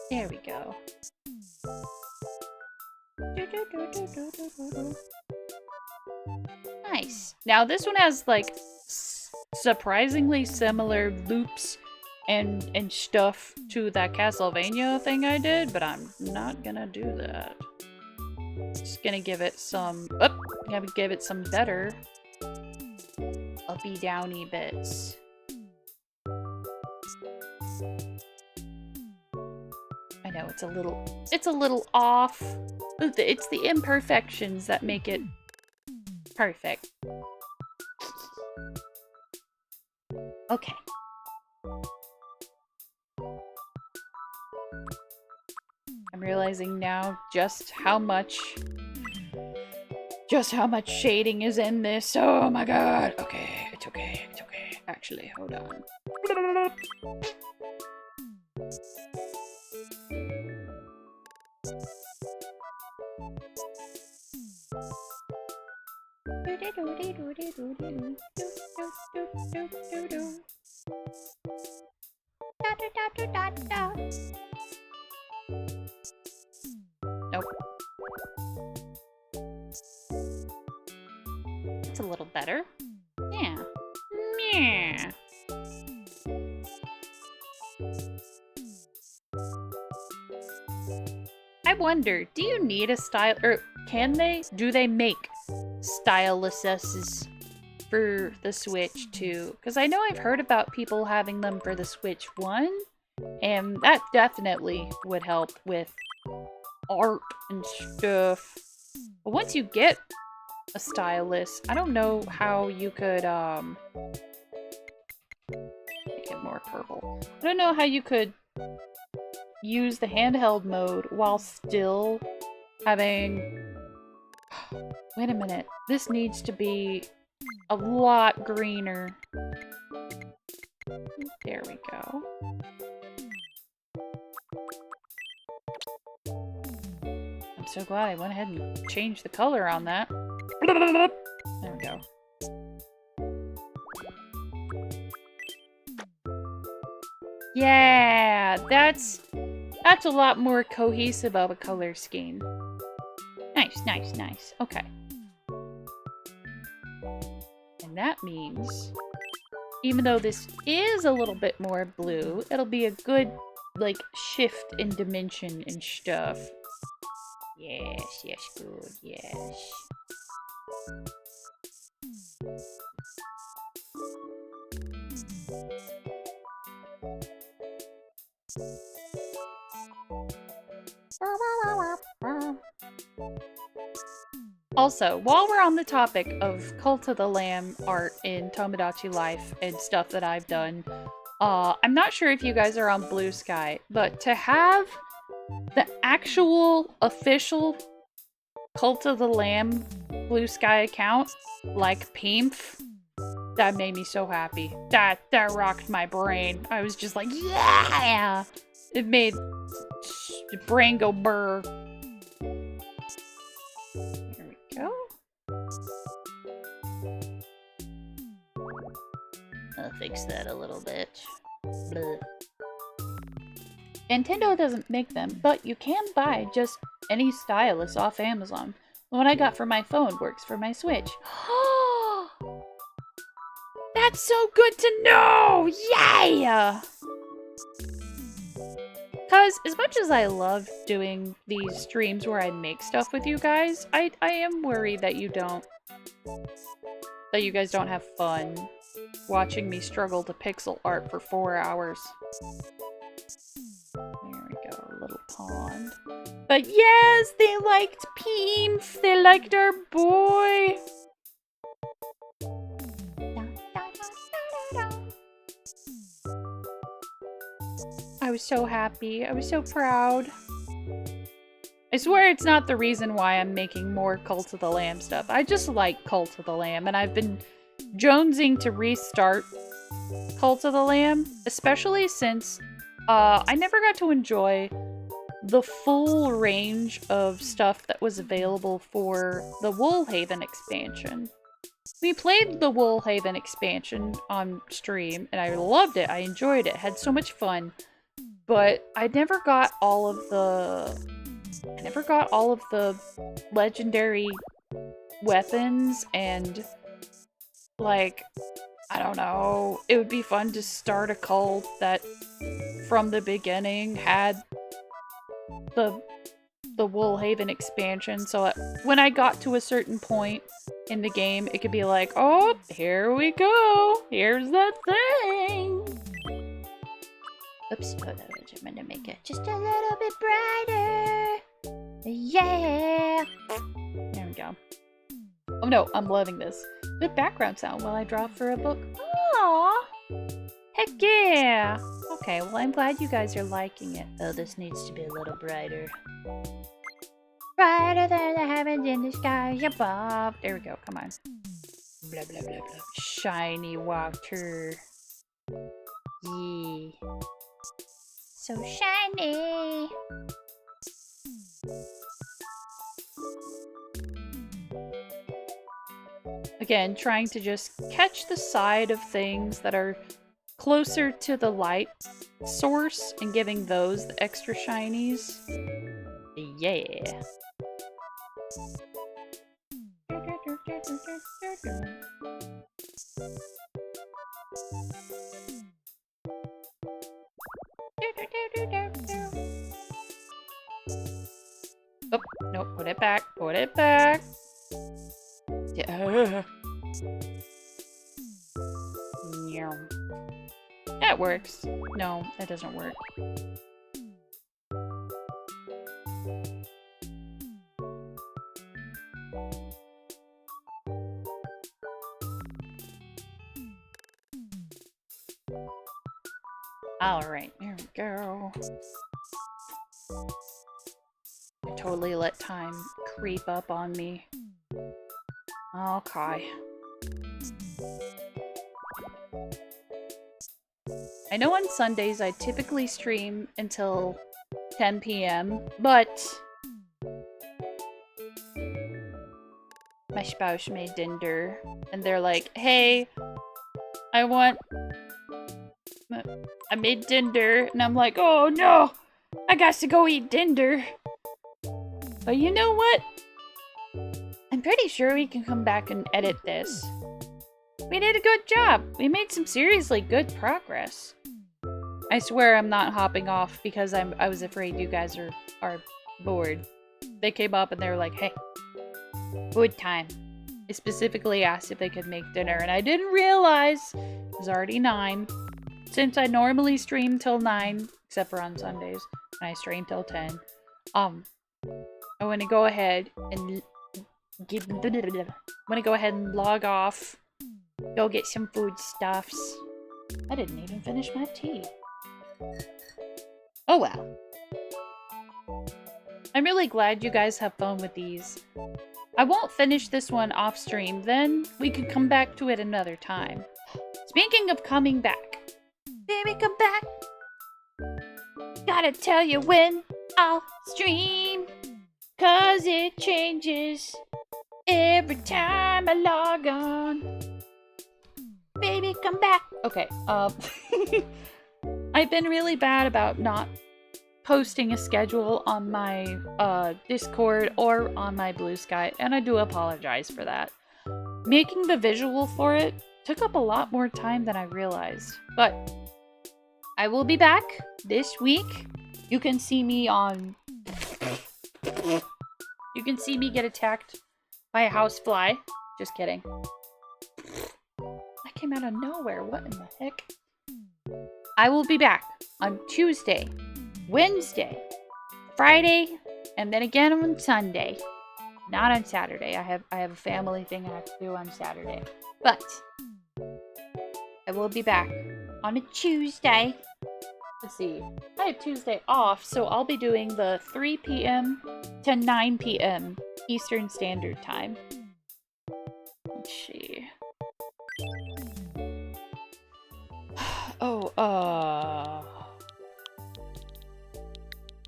There we go. Nice. Now this one has like surprisingly similar loops and stuff to that Castlevania thing I did, but I'm not gonna do that. Just gonna give it some give it some better uppy downy bits. I know it's a little off. It's the imperfections that make it perfect. Okay. I'm realizing now just how much shading is in this. Oh my god. Okay, it's okay, it's okay. Actually, hold on. Nope. It's a little better. Yeah. Yeah. I wonder, do you need a style, or do they make styluses for the Switch too? Because I know I've heard about people having them for the Switch 1, and that definitely would help with art and stuff. But once you get a stylus, I don't know how you could make it more purple. I don't know how you could use the handheld mode while still having... Wait a minute. This needs to be a lot greener. There we go. I'm so glad I went ahead and changed the color on that. There we go. Yeah, that's a lot more cohesive of a color scheme. Nice, nice, nice. Okay. And that means, even though this is a little bit more blue, it'll be a good, like, shift in dimension and stuff. Yes, yes, good, yes. Also, while we're on the topic of Cult of the Lamb art in Tomodachi Life and stuff that I've done, I'm not sure if you guys are on bluesky, but to have the actual official Cult of the Lamb bluesky account, like Peemf, that made me so happy. That rocked my brain. I was just like, yeah! It made the brain go burr. There we go. I'll fix that a little bit. Blah. Nintendo doesn't make them, but you can buy just any stylus off Amazon. The one I got for my phone works for my Switch. That's so good to know! Yay! Because as much as I love doing these streams where I make stuff with you guys, I am worried that you guys don't have fun watching me struggle to pixel art for 4 hours. There we go, a little pond. But yes, they liked Peemf! They liked our boy! I was so happy. I was so proud. I swear it's not the reason why I'm making more Cult of the Lamb stuff. I just like Cult of the Lamb, and I've been jonesing to restart Cult of the Lamb, especially since I never got to enjoy the full range of stuff that was available for the Woolhaven expansion. We played the Woolhaven expansion on stream, and I loved it. I enjoyed it. Had so much fun. But I never got all of the legendary weapons, and like, I don't know, it would be fun to start a cult that from the beginning had the Woolhaven expansion, so that when I got to a certain point in the game, it could be like, oh, here we go, here's that thing. Oops, hold on, I'm gonna make it just a little bit brighter. Yeah! There we go. Oh no, I'm loving this. Good background sound while I draw for a book. Aww! Heck yeah! Okay, well I'm glad you guys are liking it. Oh, this needs to be a little brighter. Brighter than the heavens in the sky above. There we go, come on. Blah, blah, blah, blah. Shiny water. Yeah. So shiny! Again, trying to just catch the side of things that are closer to the light source and giving those the extra shinies. Yeah! Oh, no, put it back, put it back. Yeah. That works. No, that doesn't work. Alright, here we go. I totally let time creep up on me. Okay. I know on Sundays I typically stream until 10 p.m., but my spouse made dinner, and they're like, hey, I made dinner, and I'm like, oh no, I got to go eat dinner. But you know what? I'm pretty sure we can come back and edit this. We did a good job. We made some seriously good progress. I swear I'm not hopping off because I was afraid you guys are bored. They came up and they were like, hey, food time. I specifically asked if they could make dinner, and I didn't realize it was already 9. Since I normally stream till 9, except for on Sundays, and I stream till 10. I want to go ahead and log off. Go get some foodstuffs. I didn't even finish my tea. Oh well. I'm really glad you guys have fun with these. I won't finish this one off stream, then we could come back to it another time. Speaking of coming back. Baby, come back. Gotta tell you when I'll stream. 'Cause it changes every time I log on. Baby, come back. Okay, I've been really bad about not posting a schedule on my Discord or on my bluesky, and I do apologize for that. Making the visual for it took up a lot more time than I realized, but I will be back this week. You can see me get attacked by a housefly. Just kidding. That came out of nowhere. What in the heck? I will be back on Tuesday, Wednesday, Friday, and then again on Sunday. Not on Saturday. I have a family thing I have to do on Saturday. But I will be back on a Tuesday. Let's see. I have Tuesday off, so I'll be doing the 3 p.m. to 9 p.m. Eastern Standard Time. Let's see. Oh,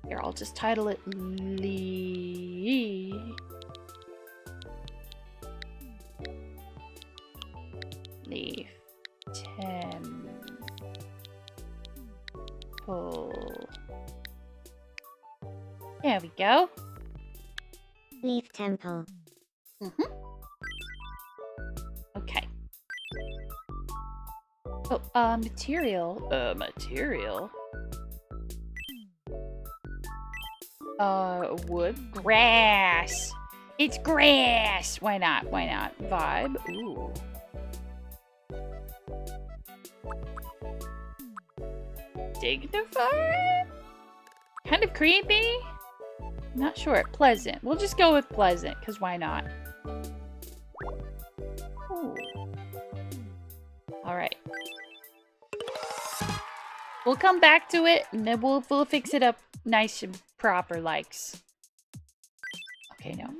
here, I'll just title it Leaf Temple. There we go. Leaf Temple. Okay. Oh, material. Material. Wood. Grass. It's grass. Why not? Why not? Vibe. Ooh. Dignified? Kind of creepy? Not sure. Pleasant. We'll just go with pleasant, because why not? Ooh. Alright. We'll come back to it, and then we'll fix it up nice and proper likes. Okay, no.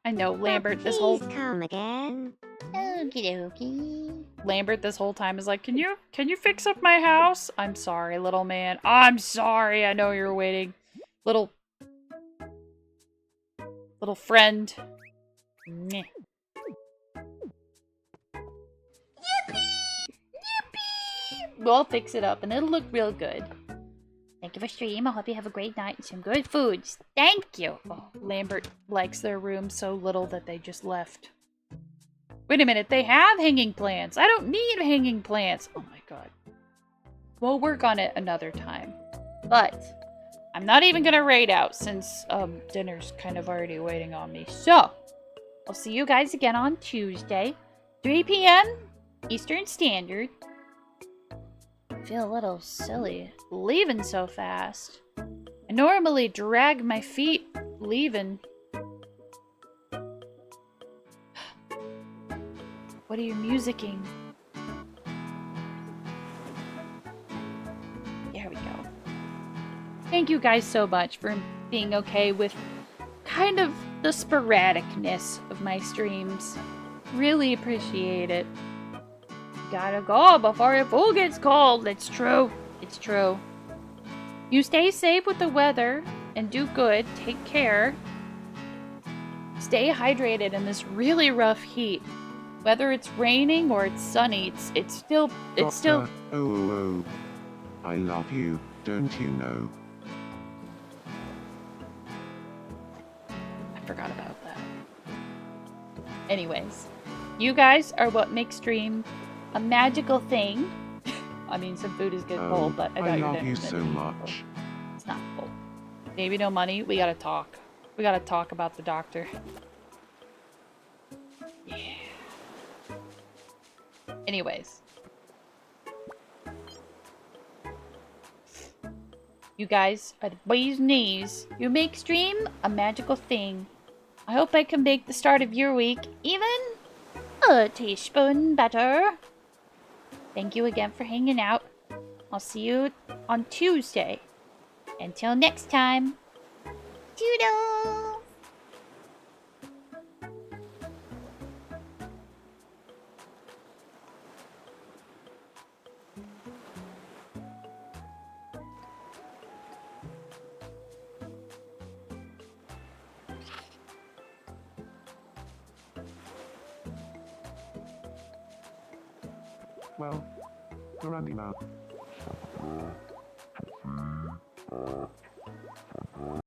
I know Lambert this whole... Please come again. Okie dokie. Lambert this whole time is like, can you fix up my house? I'm sorry, little man. I'm sorry. I know you're waiting. Little friend. Meh. Yippee! We'll fix it up and it'll look real good. Thank you for stream. I hope you have a great night and some good foods. Thank you. Oh, Lambert likes their room so little that they just left. Wait a minute, they have hanging plants. I don't need hanging plants. Oh my god. We'll work on it another time. But I'm not even gonna raid out since dinner's kind of already waiting on me. So, I'll see you guys again on Tuesday, 3 p.m. Eastern Standard. I feel a little silly leaving so fast. I normally drag my feet leaving. What are you musicking? Thank you guys so much for being okay with kind of the sporadicness of my streams. Really appreciate it. Gotta go before your food gets cold. It's true. It's true. You stay safe with the weather and do good. Take care. Stay hydrated in this really rough heat. Whether it's raining or it's sunny, it's still Doctor, oh, I love you, don't you know? I forgot about that. Anyways, you guys are what makes stream a magical thing. I mean, some food is getting Oh, cold, but I got I your love dinner. you so so it's much. cold. It's not cold. Maybe no money. We gotta talk. We gotta talk about the doctor. Yeah. Anyways. You guys are the boys' knees. You make stream a magical thing. I hope I can make the start of your week even a teaspoon better. Thank you again for hanging out. I'll see you on Tuesday. Until next time. Toodles! Well, we're running out.